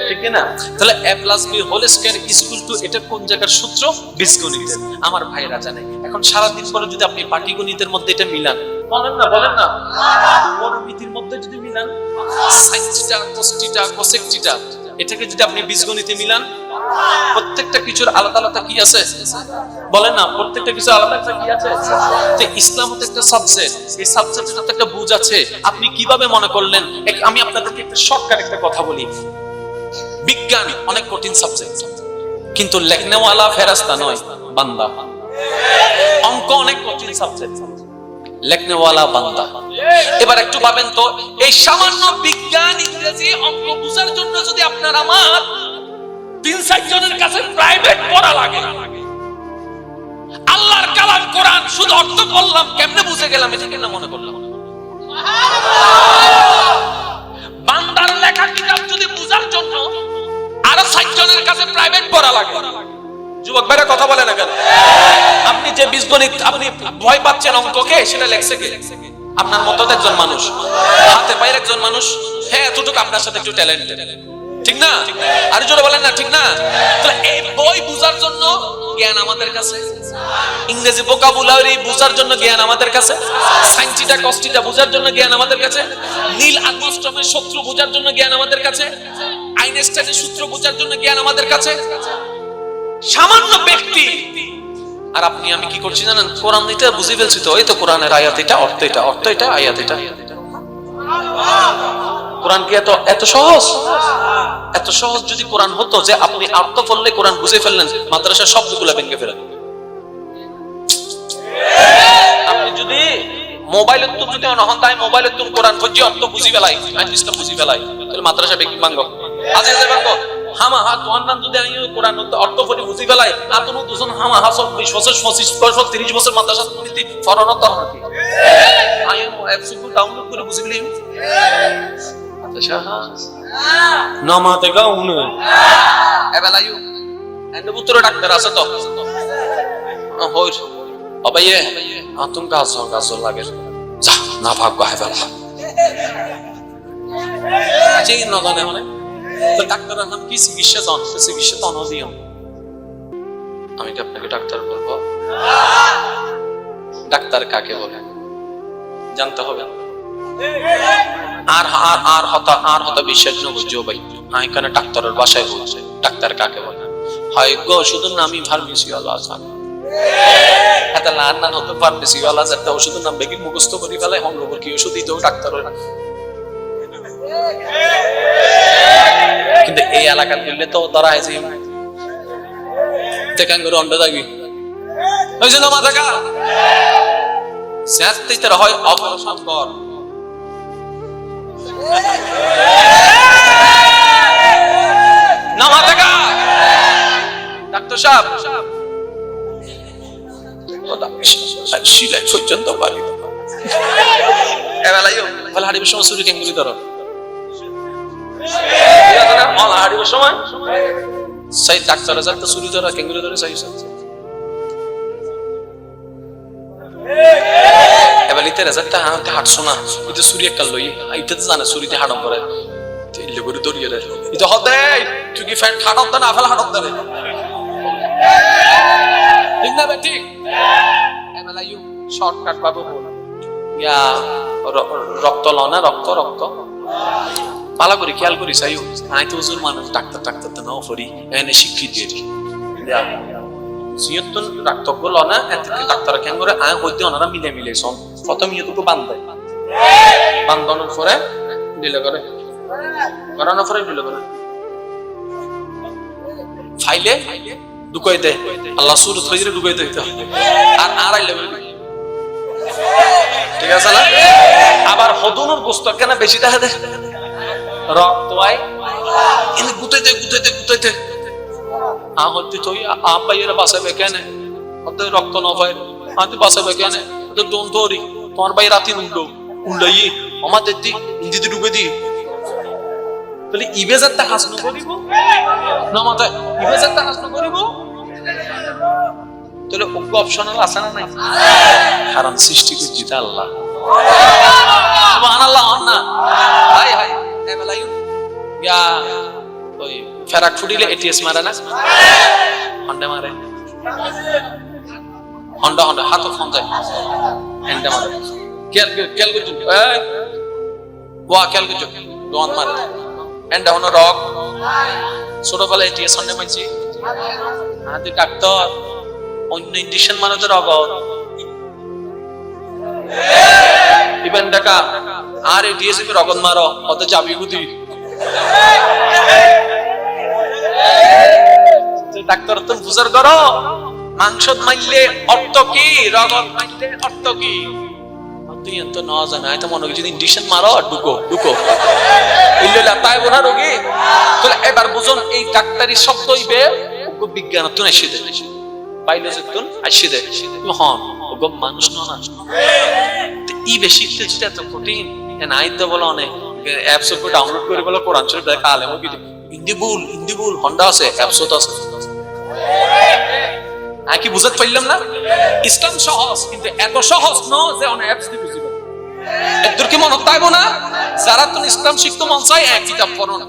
ঠিক না? তাহলে a plus b whole square is equal to, এটা কোন জায়গার সূত্র? বীজগণিতের। আমার ভাইয়েরা জানে। এখন সারাদিন পরে যদি আপনি পাটিগণিতের মধ্যে এটা মিলান, বলেন না বলেন না, পরমিতির মধ্যে যদি Milan, sin theta cos theta cosec theta, এটাকে যদি আপনি বীজগণিতে মিলান, প্রত্যেকটা কিছুর আলাদা আলাদা কি আছে? বলেন না, প্রত্যেকটা কিছু আলাদা আলাদা কি আছে? যে ইসলাম হচ্ছে একটা সাবজেক্ট, এই সাবজেক্টের সাথে একটা বুঝ আছে। আপনি কিভাবে মনে করলেন? আমি আপনাদেরকে একটা শর্টকাট একটা কথা বলি। বিজ্ঞান অনেক কঠিন সাবজেক্ট, কিন্তু লেখনেওয়ালা ফেরেশতা নয়, বান্দা। অঙ্ক অনেক কঠিন সাবজেক্ট, লেখনেওয়ালা বান্দা। এবার একটু ভাবেন তো, এই সামান্য বিজ্ঞান, ইংরেজি, অঙ্ক বুঝার জন্য যদি আপনার আমার 3-4 জনের কাছে প্রাইভেট পড়া লাগে, আল্লাহর কালাম কোরআন শুধু অর্থ বললাম, কেমনে বুঝে গেলাম, এটা কেন মনে করলাম? বান্দার লেখা কিতাব যদি বুঝার জন্য আরো 4 জনের কাছে প্রাইভেট পড়া লাগে। যুবক ভাইরা কথা বলে না কেন? আপনি যে বীজগণিত আপনি ভয় পাচ্ছেন অঙ্ককে, সেটা লেখছে কে? আপনার মতো একজন মানুষ, হাতে পায়ের একজন মানুষ। হ্যাঁ, এতটুকু আপনার সাথে একটু ট্যালেন্টেড, ঠিক না? আর জোরে বলেন না, ঠিক না? তাহলে এই বই বুঝার জন্য জ্ঞান আমাদের কাছে, ইংরেজি ভোকাবুলারি বুঝার জন্য জ্ঞান আমাদের কাছে, sin থিটা cos থিটা বুঝার জন্য জ্ঞান আমাদের কাছে, নীল আর্মস্ট্রংয়ের সূত্র বুঝার জন্য জ্ঞান আমাদের কাছে, আইনস্টাইনের সূত্র বুঝার জন্য জ্ঞান আমাদের কাছে। সামান্য ব্যক্তি আর আপনি আমি কি করছি জানেন? কোরআন এটা বুঝে ফেলছি তো, এই তো কোরআনের আয়াত এটা, অর্থ এটা, অর্থ এটা, আয়াত এটা। কোরআন কি এত সহজ? এত সহজ যদি কোরআন হতো যে আপনি অর্থ পড়লে কোরআন বুঝে ফেললেন, মাদ্রাসার শব্দগুলো ভেঙে ফেলেন। আপনি যদি মোবাইলের তো যদি অনহন তাই মোবাইলের তুমি কোরআন বুঝি অর্থ বুঝি ফেলাই, হাদিসটা বুঝি ফেলাই, তাহলে মাদ্রাসা বেকি ভাঙব, আজে যাবেন তো। হামা হা তোয়ান্নান যদি আমি কোরআন অর্থ পড়ি বুঝি ফেলাই, আতনু দুজন হামা হা 20 বছর 25 বছর 30 বছর মাদ্রাসা পড়িতে ফরনত নাকি আই এম অ্যাপস ডাউনলোড করে বুঝি ফেলি মাদ্রাসা। নামাতে গাউনে এবেলায়ু এন্ড পুত্র ডাক্তার আছে তো হইর অবাইয়ে আতুম গাছ লাগে যা না ভাগ্য হেবেলা চিন না জানে মানে তো ডাক্তারের নাম কি চিকিৎসা জান চিকিৎসা তো অনদিয়ম আমি কি আপনাকে ডাক্তার বলবো ডাক্তার কাকে বলে জানতে হবে আর হতা বিশ্বাস ন বুঝো ভাই আমি কেন ডাক্তারের বাসায় বলছে ডাক্তার কাকে বলে হয় গো শুধু নামই ফার্মেসি ওয়ালা আছে এত লান না হতো ফার্মেসি ওয়ালা যেটা ওষুধের নাম বেগি মুখস্থ করি ফেলে হম রোগ কি ওষুধ দিতেও ডাক্তারের কিন্তু এই এলাকার দিলে তো ধরা হয়েছে দেখেন করে অন্ড থাকি ওই জন্য মাথা কা শেষ দিতে হয় অপারেশন কর না মাথা কা ডাক্তার সাহেব শিলাই পর্যন্ত পারি এবেলায়ও বলে হাড়ির সময় চুরি কেঙ্গুলি ধরো হাড়ির সময় সেই ডাক্তার যাতে চুরি ধরা কেঙ্গুলি ধরে চাই এবার ইতে রেজাল্টটা হাতে হাঁটছো না ইতে চুরি একটা লই ইতে তো জানে চুরিতে হাড়ম করে তেলে করে দড়িয়ে দেয় ইতে হতে তুই কি ফ্যান হাড়ম দে না ফেল হাড়ম দে ঠিক না ঠিক এবেলায়ও শর্টকাট পাবো ইয়া রক্ত লনা রক্ত পালা করি খেয়াল করি চাইও আমি তো হুজুর মানুষ ডাক্তার তো নাও করি এনে শিক্ষিত দিয়ে সিয়তুন ডাক্তার লনা এতে ডাক্তার কেন করে আয় হইতে ওনারা মিলে সব প্রথম ইয়েটুকু বান্ধানোর পরে দিলে করে করানোর পরে দিলে করে ফাইলে ঢুকাই দেয় আল্লাহ সুরত হয়ে ঢুকাই দিতে আর আইলে ঠিক আছে না আবার হদুনুর গোস্ত কেন বেশি দেখা দেয় রক্ত আই কিন্তু গুতাইতে হতে তুই আপাইয়েরা বাঁচাবে কেন ওদের রক্ত ন পায় আমি বাঁচাবে কেন ওদের ডোন্ট ওরি তোমার ভাই রাতে উল্ডাই আমাদের হিন্দিতে ডুবে দি তাহলে ইবেজারটা হাসন করিব না মাথায় ইবেজারটা হাসন করিব তাহলে অজ্ঞ অপশনাল আছে না নাই কারণ সৃষ্টি করছি তা আল্লাহ সুবহানাল্লাহ না হাই এবেলায়ু ইয়া ওই ফেরাক ফুডিলে এটিএস মারে না হন্ডা মারে হন্ডা হাত ফোন যায় হন্ডা মারে কেল করছো এই ওয়া কেল করছো দোয়ান মারে হন্ডা হনো রক ছোটবেলা এটিএস হন্ডা মারছি হাতে ডাক্তার অন্য ইন্ডিশন মানে তো রগ ইবেন দেখা আর এটিএস এ রগত মারো অত চাবি গুদি ডাক্তার তো বুঝার করো মাংস মাইলে অর্থ কি রগত মাইলে অর্থ কি তুই এত না জানা এটা মনে যদি ইন্ডিশন মারো ঢুকো ইল্লা তাই বোনা রোগী তাহলে এবার বুঝুন এই ডাক্তারি শব্দ হইবে বিজ্ঞান তো এসে দেয় বায়োলজি তো আসে দেয় হন ওগো মানুষ না ই বেশি যেটা এত কঠিন নাইতে বলে অনেক অ্যাপস করে ডাউনলোড করে বলে কোরআন শরীফ দেখা আলেম কি ইন্দিবুল হন্ডা আছে অ্যাপস তো আছে আমি কি বুঝতে পারলাম না ইসলাম সহজ কিন্তু এত সহজ নয় যে অনেক অ্যাপস দিয়ে বুঝিবে এদুর কি মনে তাইবো না যারা তো ইসলাম শিখতে মন চায় এক কিতাব পড়ুন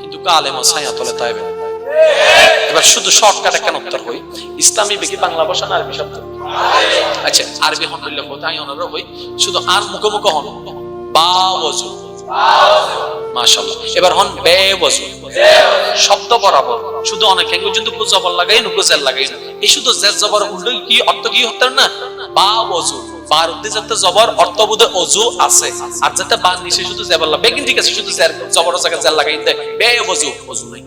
কিন্তু আলেম ছায়া তলে তাইবে এবার শুধু শর্টকাটে কেন উত্তর হই ইসলামী বেকি বাংলা ভাষা না আরবি শব্দ আচ্ছা আরবি হন বললে কোথায় অনারা হই শুধু আর মুখে হন বা ওযু মাশাআল্লাহ এবার হন বে ওযু শব্দ বরাবর শুধু অনেক কিন্তু জবর লাগাই নুকু জের লাগাই এই শুধু জের জবর উল্টো কি অর্থ কি হতে না বা ওযু বার উদ্দে যাতে জবর অর্থ বুঝে ওযু আছে আর যাতে বা নিচে শুধু জবর লাগবে কিন্তু ঠিক আছে শুধু জের জবর জায়গা জের লাগাই দেয় বে ওযু নাই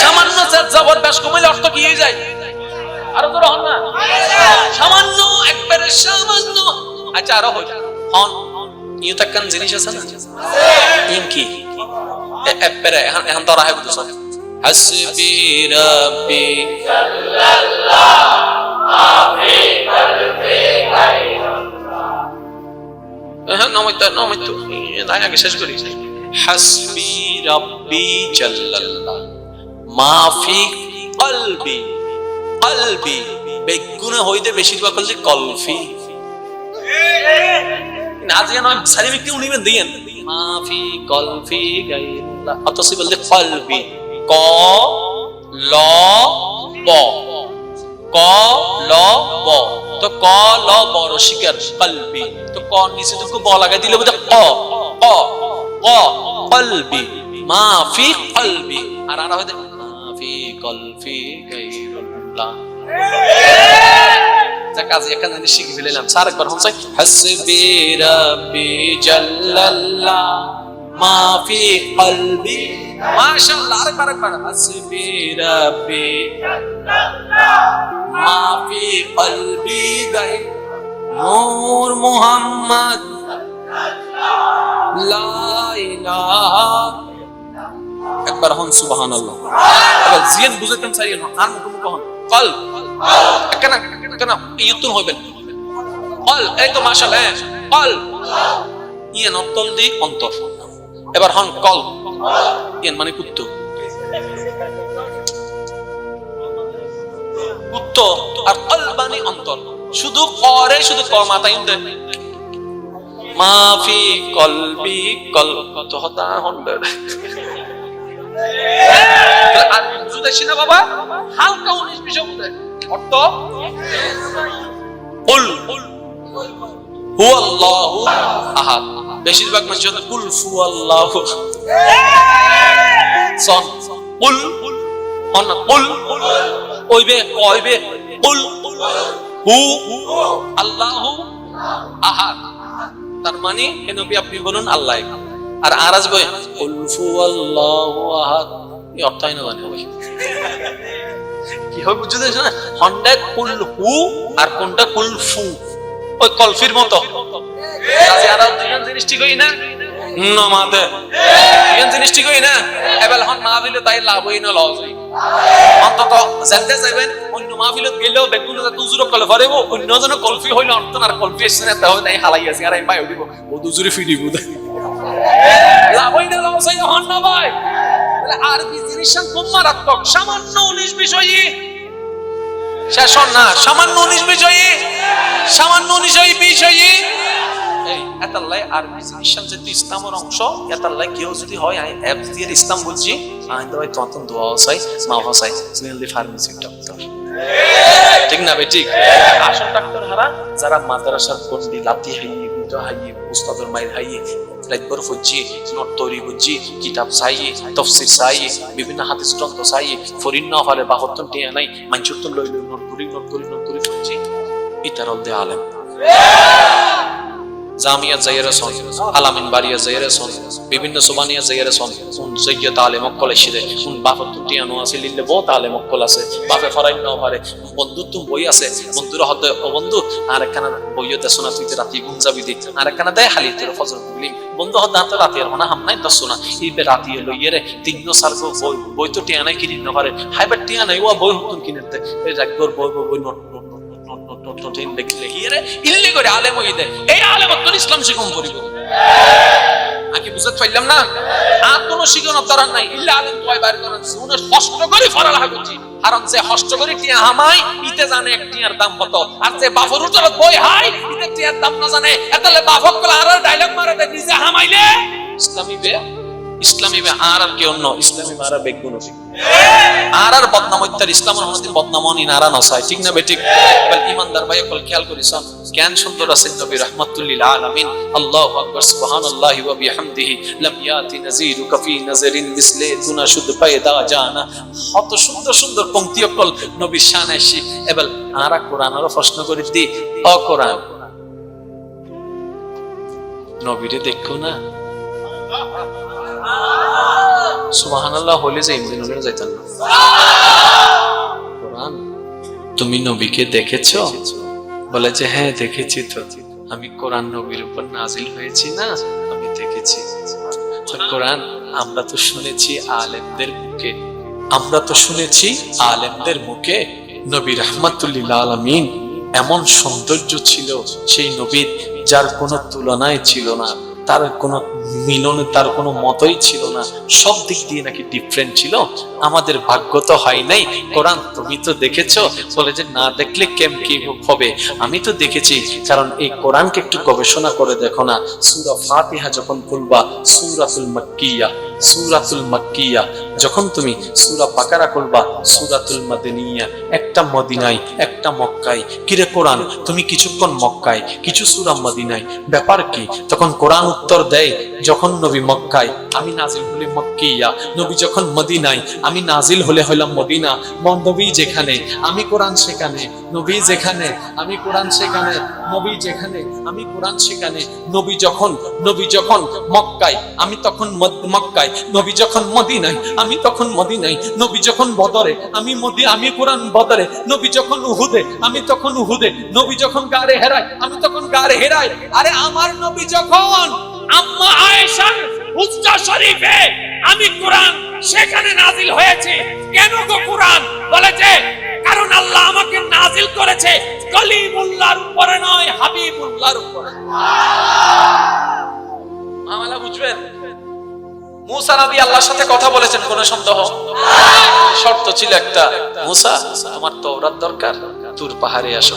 সামান্য জবর বেশ কমাইলে অর্থ কি হয়ে যায় আরো তো হন না সামান্য একবারে সামান্য আচ্ছা আরো হই হন ইউ তাকান জিনিস আছে না ইন কি একবারে এখন তো রাহে বুঝছ হাসবি রাব্বি সাল্লাল্লাহু মাফি কলবি গায়রুল্লাহ এখন নমইতো নাই আগে শেষ করি হাসবি রাব্বি জাল্লাল্লাহ মা ফি কলবি কলবি বেগুনে হইতে বেশিরভাগ হচ্ছে কলফি না যেন সারি ব্যক্তি উনিবেন দিয়েন মা ফি কলফি গায়রুল্লাহ অতসি বলতে কলবি ক ল ব ক ল ব তো ক ল ব রসিকার কলবি তো ক নিচে তো ব লাগাই দিলে বুঝা ক ক ক কলবি মা ফি কলবি আর আর হইতে মা ফি কলফি গায়রুল্লাহ কাজে একটা জিনিস শিখে ফেললাম স্যার একবার হচ্ছে হাসবি রাব্বি জাল্লাল্লাহ মা ফি কলবি মাশাআল্লাহ আরেকবার হাসবি রাব্বি জাল্লাল্লাহ মা ফি কলবি গায় নূর মুহাম্মদ লা ইলাহা একবার হন সুবহানাল্লাহ এবার জিয়ান বুঝাইতাম চাই না আর মুখ হন কল কেন কেন ইয়তুন হইবেন কল এই তো মাশাআল্লাহ কল ইয়ান অন্তল দি অন্তর এবার হন কল ইয়ান মানে কুত্তু কুত্তু আর কলবানি অন্তর শুধু করে শুধু ক মাথায় উঠে মাফি কলবি কল তো হতা হন্ডে আর বুঝতে শিনা বাবা হালকা 19 বিষয় বুঝে অর্থ কুল হুয়াল্লাহু আহাদ বেশিরভাগ মানুষ হচ্ছে কুল হুয়াল্লাহু সন কুল অন কুল কইবে কইবে কুল হু আল্লাহু আহাদ তার মানে কেন আপনি বলুন আল্লাহ আর আরাজ বই কুল হুয়াল্লাহু আহাদ এই অর্থই না জানি ভাই কি হয় বুঝতে না হন্ডা কুল হু আর কোনটা কুল ফু ওই কলফির মতো কাজে আর দুইজন জিনিস ঠিক হই না নমাতে দুইজন জিনিস ঠিক হই না এবেল হন মাহফিলে তাই লাভ হই না লস হই অন্তত জানতে যাবেন অন্য মাহফিলে গেলেও বেগুন যা দুজুর কল ফরেবো অন্য জন কলফি হইল অন্ত আর কলফি এসে না তাও তাই হালাই আছে আর আমি পাই দিব ও দুজুরে ফি দিব লাভ হই না লস হই হন না ভাই আর কি জিনিস খুব মারাত্মক সামান্য 19 বিষয়ই শেষ না সামান্য 19 বিষয়ই সামান্য 19 বিষয়ই এই এতাল্লাই আর জিনিস যে ইসলামের অংশ এতাল্লাই কেউ যদি হয় আমি অ্যাপস দিয়ে ইসলাম বুঝছি আমি তো ভাই তখন দোয়া হসাই মা হসাই মেনলি ফার্মেসি ডক্টর ঠিক না ভাই ঠিক আসল ডাক্তার হারা যারা মাদ্রাসার পন্ডি লাতি হাইয়ে বুদ্ধ হাইয়ে উস্তাদের মায়ের হাইয়ে লাইকবর ফুজি নোট তৈরি বুঝি কিতাব চাইয়ে তাফসীর চাইয়ে বিভিন্ন হাদিস গ্রন্থ চাইয়ে ফরিন না হলে বাহত্তর টিয়া নাই মানচুরতন লই লই নোট করি ফুজি ইতারল দে আলেম জামিয়া জায়রা সন আলামিন বাড়িয়া জায়রা সন বিভিন্ন সুবানিয়া জায়রা সন কোন জায়গা তালে মক্কল এসে কোন বাহত্তর টিয়া নো আছে লিলে বহুত তালে মক্কল আছে বাপে ফরাইন না পারে বন্ধুত্ব বই আছে বন্ধুরা হদ ও বন্ধু আর একখানা বইও দেশনা তুই রাতি ঘুম যাবি দি আর একখানা দেয় হালি তোর ফজর বুগলিম বন্ধু হদ দাঁত রাতি আর মানে হামনাই দশনা এই বে রাতি লইয়ে রে তিননো সার্গো বই তো টিয়া নাই কিনি না পারে হাইবার টিয়া নাই ও বই হতুন কিনেতে এই রাগদর বই নোট নটিন দেখলে হিরে ইল্লি করে আলেম হই দে এই আলেম তো ইসলাম শিখুম করিব আকি বুঝত পাইলাম না আর কোন শিখানোর দরকার নাই ইল্লা আলেম তো বাইর করেন শুনে কষ্ট করে ফরা লাগুছি কারণ যে কষ্ট করে টিয়া হামাই ইতে জানে এক টিয়ার দাম কত আর যে বাফর উতর বই হাই ইতে টিয়ার দাম না জানে এতলে বাফক কল আর ডায়লগ মারে দে নিজে হামাইলে ইসলামী বে আর কি অন্য ইসলামী মারা বেগুন আর বদনাম হইতার ইসলামের কোনদিন বদনামনি নারা নসাই ঠিক না বেঠিক বল ইমানদার ভাই কল খেয়াল করিস জ্ঞান সুন্দর আছে নবী রাহমাতুল লিল আলামিন আল্লাহু আকবার সুবহানাল্লাহি ওয়া বিহামদিহি লাম ইয়াতি নাযীরুকা ফি নাযারিন মিসলে তুনাশুদ পায়দা জানা কত সুন্দর সুন্দর পংক্তি কল নবীর শানে শি এবাল আরা কোরআনের প্রশ্ন করি দি ও কোরআন নবীরে দেখো না সুবহানাল্লাহ হলে যে ইমদিন হলে যাইতেন না কোরআন তুমি নবীকে দেখেছো বলে যে হ্যাঁ দেখেছি তো আমি কোরআন নবীর উপর নাজিল হয়েছি না আমি দেখেছি কোরআন আমরা তো শুনেছি আলেমদের মুখে নবী রাহমাতুল লিল আলামিন এমন সৌন্দর্য ছিল সেই নবীর যার কোনো তুলনায় ছিল না, তার কোনো মিলনে তার কোনো মতই ছিল না, সব দিক দিয়ে নাকি ডিফারেন্ট ছিল। আমাদের ভাগ্য তো হয় নাই। কোরআন তুমি তো দেখেছো? বলে যে না দেখলে কি হবে, আমি তো দেখেছি। কারণ এই কোরআনকে একটু গবেষণা করে দেখো না। সূরা ফাতিহা যখন খুলবা, সূরাতুল মাক্কিয়া, সূরাতুল মাক্কিয়া, যখন তুমি সূরা বাকারা খুলবা, সূরাতুল মাদানিয়া, একটা মদিনায় একটা মক্কায়। কিরে কোরআন, তুমি কিছুক্ষণ মক্কায়, কিছু সূরা মদিনায়, ব্যাপার কি? তখন কোরআন উত্তর দেয়, যখন নবী মক্কায় আমি নাজিল হলে মক্কিয়া, নবী যখন মদিনায় আমি নাজিল হলে হইলাম মদিনা। নবী যেখানে আমি কোরআন সেখানে, নবী যেখানে আমি কোরআন সেখানে, নবী যেখানে আমি কোরআন সেখানে। নবী যখন মক্কায় আমি তখন মক্কায়, নবী যখন মদিনায় আমি তখন মদিনায়, নবী যখন বদরে আমি কোরআন বদরে, নবী যখন উহুদে আমি তখন উহুদে, নবী যখন গারে হেরায় আমি তখন গারে হেরায়। আরে আমার নবী যখন আম্মা আয়েশার হুজরা শরীফে আমি কোরআন সেখানে নাজিল হয়েছে। কেন গো কোরআন? বলেছে কারণ আল্লাহ আমাকে নাজিল করেছে কলিমুল্লাহর উপরে নয়, হাবিবুল্লাহর উপরে। মামলা বুঝবেন? মুসা নবী আল্লাহর সাথে কথা বলেছেন, কোনো সন্দেহ? শর্ত ছিল একটা, মুসা তোমার তাওরাত দরকার, তুর পাহাড়ে আসো।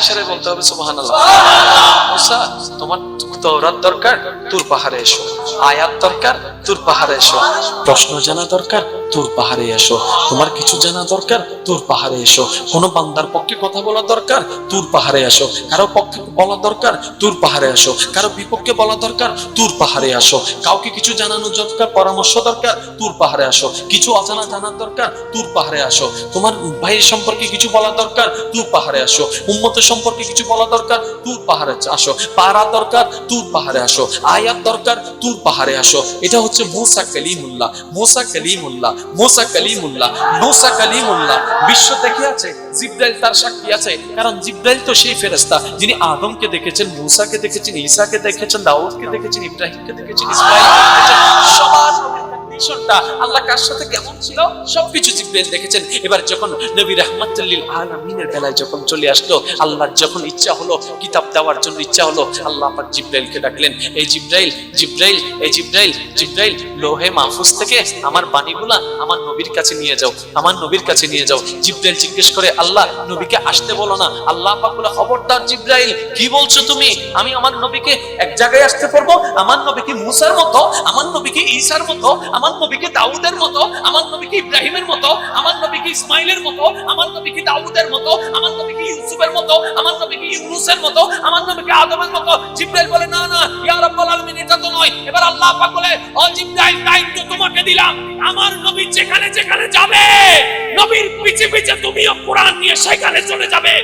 ইশারায় বলতে হবে সুবহানাল্লাহ। মুসা তোমার তাওরাত দরকার, তুর পাহাড়ে এসো। আয়াত দরকার, তুর পাহাড়ে এসো। প্রশ্ন জানা দরকার, তুর পাহাড়ে এসো। তোমার কিছু জানা দরকার, তুর পাহাড়ে এসো। কোন বান্দার পক্ষে কথা বলা দরকার, তুর পাহাড়ে আসো। কারো পক্ষে বলা দরকার, তুর পাহাড়ে আসো। কারো বিপক্ষে বলা দরকার, তুর পাহাড়ে আসো। কাউকে কিছু জানানো দরকার, পরামর্শ দরকার, তুর পাহাড়ে আসো। কিছু অজানা জানার দরকার, তুর পাহাড়ে আসো। তোমার ভাইয়ের সম্পর্কে কিছু বলা দরকার, তুর পাহাড়ে আসো। উম্মতের সম্পর্কে কিছু বলা দরকার, তুর পাহাড়ে আসো। পারা দরকার, তুর পাহাড়ে আসো। আয়াত দরকার, তুর পাহাড়ে আসো। এটা হচ্ছে মুসা কালিমুল্লাহ, মুসা কালিমুল্লাহ, মুসা কালিমুল্লাহ, মুসা কালিমুল্লাহ। বিশ্ব দেখে আছে, জিবরাইল তার সাক্ষী আছে। কারণ জিবরাইল তো সেই ফেরেশতা যিনি আদমকে দেখেছেন, মুসাকে দেখেছেন, ঈসাকে দেখেছেন, দাউদকে দেখেছেন, ইব্রাহিমকে দেখেছেন, ইসমাঈলকে দেখেছেন। সবার মিশনটা আল্লাহ কার সাথে কেমন ছিল সবকিছু জিবরাইল দেখেছেন। এবার যখন নবী রাহমাতুল লিল আলামিনের বেলায় যখন চলে আসলো, আল্লাহর যখন ইচ্ছা হলো কিতাব দেওয়ার জন্য ইচ্ছা হলো, আল্লাহ পাক জিবরাইলকে ডাকলেন, এই জিবরাইল, জিবরাইল, এই জিবরাইল, জিবরাইল লোহে মাহফুজ থেকে আমার বাণীগুলা আমার নবীর কাছে নিয়ে যাও, আমার নবীর কাছে নিয়ে যাও। জিবরাইল জিজ্ঞেস করে, আল্লাহ নবীকে আসতে বলো না। আল্লাহ পাক বলে, খবরদার জিবরাইল, কি বলছো তুমি? আমি আমার নবীকে এক জায়গায় আসতে পারবো? আমার নবী কি মুসার মতো? আমার নবী কি ঈসার মতো? আমার নবী কি দাউদের মতো? আমার নবী কি ইব্রাহিমের মতো? আমার নবী কি ইসমাইলের মতো? আমার নবী কি দাউদের মতো? আমার নবী কি ইউসুফের মতো? আমার নবী কি ইউনূসের মতো? আমার নবী কি আদমের মতো? জিবরাইল বলে, না না ইয়া রাব্বুল আলামিন, এটা তো নয়। এবার আল্লাহ পাক বলে, ও জিবরাইল, দায়িত্ব তোমাকে দিলাম, আমার নবী যেখানে যেখানে যাবে, নবীর পিছে পিছে তুমিও কোরআন নিয়ে সেখানে চলে যাবে।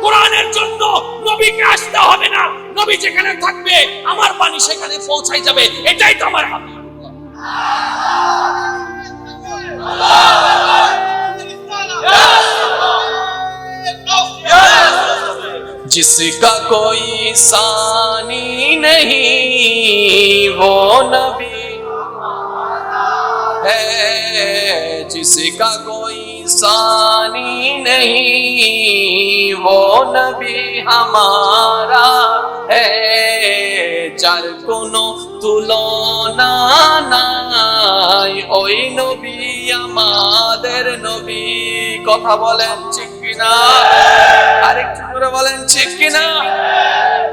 কোরআনের জন্য নবীকে আসতে হবে না, নবী যেখানে থাকবে আমার বাণী সেখানে পৌঁছাই যাবে। এটাই তো আমার হাবিব। जिसका कोई सानी नहीं वो नबी है, जिसका कोई सानी नहीं वो नबी हमारा है, যার কোনো তুলনা নাই ওই নবী আমাদের নবী। কথা বলেন ঠিক কিনা? আরেকটু জোরে বলেন ঠিক কিনা?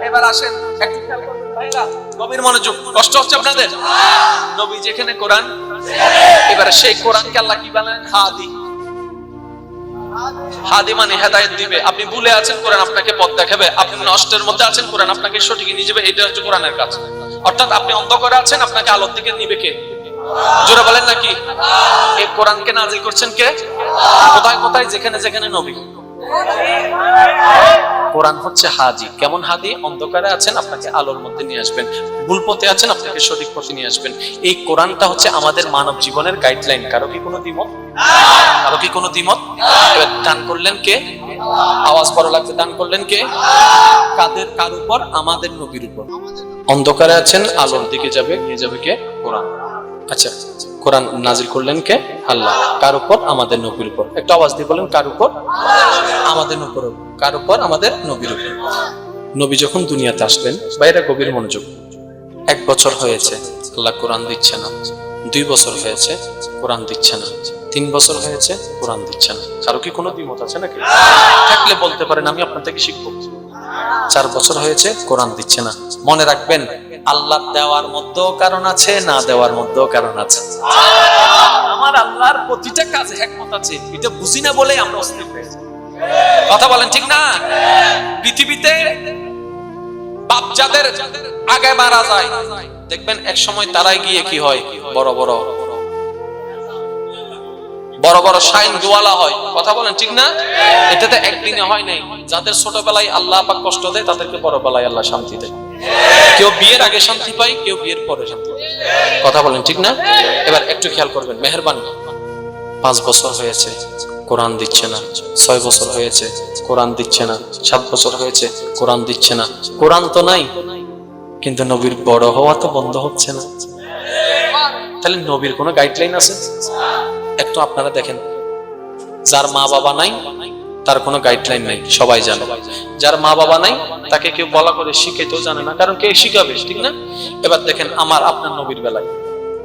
এবার আসেন একটু খেয়াল করবেন ভাইরা, গভীর মনোযোগ। কষ্ট হচ্ছে আপনাদের? নবী যেখানে কোরআন, এবারে সেই কোরআনকে আল্লাহ কি বলেন? হাদি। হাদি মানে হেদায়েত দিবে। আপনি ভুলে আছেন, কোরআন আপনাকে পথ দেখাবে। আপনি নষ্টের মধ্যে আছেন, কোরআন আপনাকে সঠিক নিয়ে যাবে। এটা হচ্ছে কোরআনের কাজ। অর্থাৎ আপনি অন্ধকারে আছেন, আপনাকে আলোর দিকে নিবে কে? জোরে বলেন নাকি? এই কোরআনকে নাজিল করছেন কে? কোথায় কোথায়? যেখানে যেখানে নবী। কোরআন হচ্ছে হাদি। কেমন হাদি? অন্ধকারে আছেন, আপনাকে আলোর মধ্যে নিয়ে আসবেন। ভুল পথে আছেন, আপনাকে সঠিক পথে নিয়ে আসবেন। এই কোরআনটা হচ্ছে আমাদের মানব জীবনের গাইডলাইন। কারো কি কোনো দ্বিমত? কারো কি কোনো দ্বিমত? এবার দান করলেন কে? আওয়াজ বড় লাগছে। দান করলেন কে? কাদের? কার উপর? আমাদের নবীর উপর। অন্ধকারে আছেন, আলোর দিকে যাবে, নিয়ে যাবে কে? কোরআন। আচ্ছা, কোরআন নাজিল করলেন কে? আল্লাহ। কার উপর? আমাদের নবীর উপর। একটা আওয়াজ দিয়ে বলেন, কার উপর? আমাদের উপর। কার উপর? আমাদের নবীর উপর। নবী যখন দুনিয়াতে আসলেন, বাইরে গভীর মনোযোগ, 1 বছর হয়েছে আল্লাহ কোরআন দিচ্ছে না, 2 বছর হয়েছে কোরআন দিচ্ছে না, 3 বছর হয়েছে কোরআন দিচ্ছে না। কারো কি কোনো দ্বিমত আছে নাকি? থাকলে বলতে পারেন, আমি আপনার থেকে শিখবো। 4 বছর হয়েছে কোরআন দিচ্ছে না। মনে রাখবেন, আল্লাহ দেওয়ার মধ্যেও কারণ আছে, না দেওয়ার মধ্যেও কারণ আছে। আমার আল্লাহর প্রতিটা কাজে হিকমত আছে, এটা বুঝি না বলে আমরা অস্থির হয়ে যাই। কথা বলেন ঠিক না? পৃথিবীতে বাপ যাদের আগে মারা যায়, দেখবেন এক সময় তারাই গিয়ে কি হয়, বড় বড় শাইন দোয়ালা হয়। কথা বলেন ঠিক না? এটাতে একদিনে হয় নাই। যাদের ছোটবেলায় আল্লাহ পাক কষ্ট দেয়, তাদেরকে বড়বেলায় আল্লাহ শান্তি দেয়। কেউ বিয়ের আগে শান্তি পায়, কেউ বিয়ের পরে শান্তি পায়। কথা বলেন ঠিক না? এবার একটু খেয়াল করবেন, মেহেরবানি। 5 বছর হয়েছে কোরআন দিচ্ছে না, 6 বছর হয়েছে কোরআন দিচ্ছে না, 7 বছর হয়েছে কোরআন দিচ্ছে না। কোরআন তো নাই, কিন্তু নবীর বড় হওয়া তো বন্ধ হচ্ছে না। তাহলে নবীর কোনো গাইডলাইন আছে? একটু আপনারা দেখেন, যার মা বাবা নাই তার কোনো গাইডলাইন নাই, সবাই জানে। যার মা বাবা নাই তাকে কেউ বলা করে শিখাইতেও জানে না, কারণ কে শিখাবে, ঠিক না? এবার দেখেন আমার আপনার নবীর বেলায়,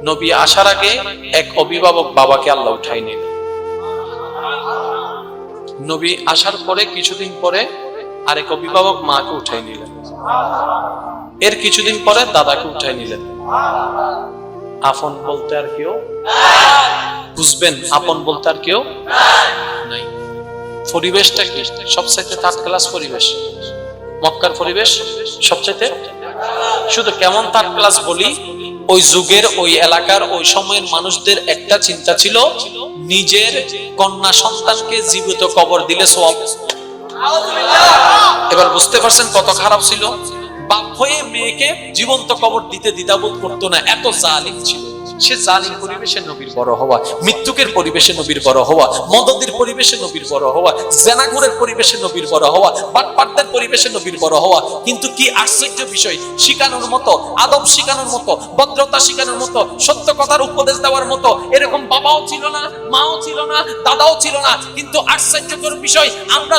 নবী আসার আগে এক অভিভাবক বাবাকে আল্লাহ উঠাই নিল। নবী আসার পরে কিছুদিন পরে আরেক অভিভাবক মাকে উঠাই নিলেন, এর কিছুদিন পরে দাদাকে উঠাই নিলেন। আপন বলতে আর কেউ, বুঝবেন, আপন বলতে আর কেউ নাই। পরিবেশটা কি? সবচাইতে 3rd ক্লাস পরিবেশ। মক্কার পরিবেশ সবচাইতে, শুধু কেমন 3rd ক্লাস বলি, ওই যুগের, ওই এলাকার, ওই সময়ের মানুষদের একটা চিন্তা ছিল, নিজের কন্যা সন্তানকে জীবিত কবর দিলে সওয়াব। এবার বুঝতে পারছেন কত খারাপ ছিল? বাপ হয়ে মেয়েকে জীবন্ত কবর দিতে দ্বিধাবোধ করতো না, এত জালিম ছিল। সে জালিম পরিবেশে নবীর বড় হওয়া, মৃত্যুকের পরিবেশে নবীর বড় হওয়া, মদদের পরিবেশে নবীর বড় হওয়া, জেনাগুরের পরিবেশে নবীর বড় হওয়া, বাটপাটদের পরিবেশে নবীর বড় হওয়া। কিন্তু কি আশ্চর্য বিষয়, শিখানোর মতো, আদব শিখানোর মতো, ভদ্রতা শিখানোর মতো, সত্য কথার উপদেশ দেওয়ার মতো এরকম বাবাও ছিল না, মাও ছিল না, দাদাও ছিল না। কিন্তু আশ্চর্যকর বিষয়, আমরা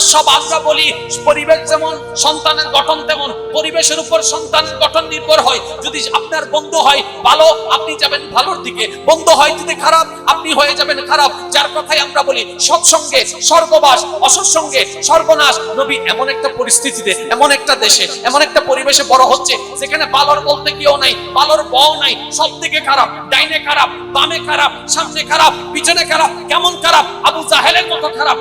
বলি পরিবেশ যেমন সন্তানের গঠন তেমন, পরিবেশের উপর সন্তানের গঠন নির্ভর হয়। যদি আপনার বন্ধু হয় ভালো, আপনি যাবেন ভালোর দিকে, বন্ধু হয় যদি খারাপ, আপনি হয়ে যাবেন খারাপ। যার কথাই আমরা বলি সৎসঙ্গে স্বর্গবাস, অসৎসঙ্গে সর্বনাশ। নবী এমন একটা পরিস্থিতিতে, এমন একটা দেশে, এমন একটা পরিবেশে বড় হচ্ছে, যেখানে ভালোর বলতে কেউ নাই, ভালোর বউ নাই, সব দিকে খারাপ, ডাইনে খারাপ, বামে খারাপ, সামনে খারাপ, পিছনে খারাপ। কেমন খারাপ? আবু জাহেলের মতো খারাপ।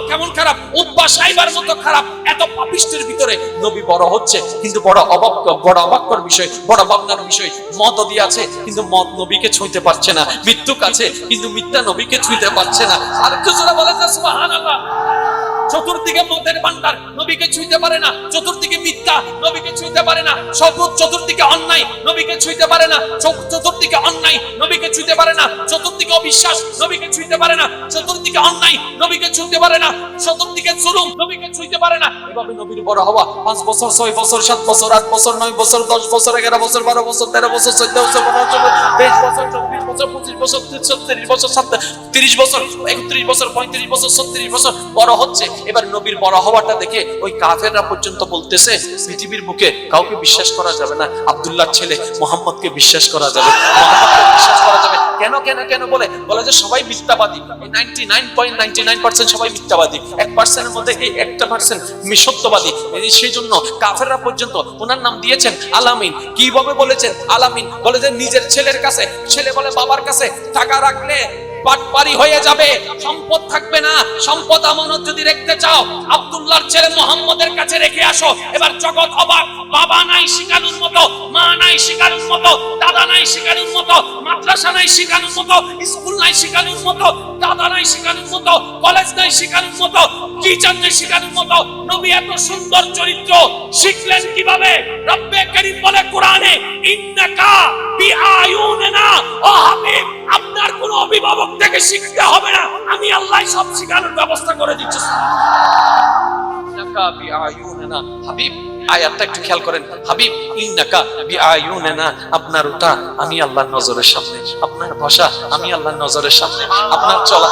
কেমন খারাপ? উতবা সাইবার মতো খারাপ। এত পাপিষ্টের ভিতরে নবী বড় হচ্ছে, কিন্তু বড় অবাক্যর বিষয়, বড় ভাবনার বিষয়। মদ আছে, কিন্তু মদ নবীকে ছুঁইতে পারছে না। মৃত্যু কাছে, কিন্তু মিথ্যা নবীকে ছুঁইতে পারছে না। আর একটু জোরে বলেন না সুবহানাল্লাহ। চতুর্দিকে মদের ভান্ডার, নবীকে ছুঁইতে পারে না। চতুর্দিকে মিথ্যা, নবীকে ছুঁইতে পারে না। সবুজ চতুর্দিকে অন্যায়, নবীকে ছুঁইতে পারে না। চতুর্দিকে অন্যায়, নবীকে ছুঁইতে পারে না। চতুর্দিকে অবিশ্বাস, নবীকে ছুঁইতে পারে না। চতুর্দিকে অন্যায়, নবীকে ছুঁইতে পারে না। চতুর্দিকে জুলুম, নবীকে ছুঁইতে পারে না। এভাবে নবীর বড় হওয়া 5 বছর, 6 বছর, 7 বছর, 8 বছর, 9 বছর, 10 বছর, 11 বছর, 12 বছর, 13 বছর, 14 বছর, 15 বছর, 23 বছর, 24 বছর, 25 বছর, 30 বছর, 30 বছর, 31 বছর, 35 বছর, 36 বছর বড় হচ্ছে। এবার নবীর বড় হওয়াটা দেখে ওই কাফেররা পর্যন্ত বলতেছে, পৃথিবীর বুকে কাউকে বিশ্বাস করা যাবে না, আব্দুল্লাহর ছেলে মুহাম্মদকে বিশ্বাস করা যাবে, মুহাম্মদকে বিশ্বাস করা যাবে। কেন বলে যে সবাই মিথ্যাবাদী। 99.99% সবাই মিথ্যাবাদী, 1% এর মধ্যে এই 1% সত্যবাদী। সেই জন্য কাফেররা পর্যন্ত ওনার নাম দিয়েছেন আলামিন। কিভাবে বলেছেন আলামিন? বলে যে নিজের ছেলের কাছে, ছেলে বলে বাবার কাছে টাকা রাখলে পাটপারি হয়ে যাবে, সম্পদ থাকবে না। সম্পদ আমানত যদি রাখতে চাও, আব্দুল্লাহর ছেলে মুহাম্মদের কাছে রেখে আসো। এবার জগৎ অবাক, বাবা নাই শিখানোর মতো, মা নাই শিখানোর মতো, দাদা নাই শিখানোর মতো, মাদ্রাসা নাই শিখানোর মতো, স্কুল নাই শিখানোর মতো, দাদা নাই শিখানোর মতো, কলেজ নাই শিখানোর মতো, টিচার নাই শিখানোর মতো। নবী এত সুন্দর চরিত্র শিখলেন কিভাবে? রব্বে কারীম বলে কোরআনে, ইন্নাকা বিআয়ুনিনা, ও হাবিব আপনার কোন অভিভাবক থেকে শিখতে হবে না, আমি আল্লাহ সব শিখানোর ব্যবস্থা করে দিচ্ছি। ইন্নাকা বিআয়ুনিনা, হাবিব আয়াতটা একটু খেয়াল করেন। হাবিব ইন্নাকা বিআয়ুনিনা, আপনার ওটা আমি আল্লাহর নজরের সামনে, আপনার ভাষা আমি আল্লাহর নজরের সামনে, আপনার চলা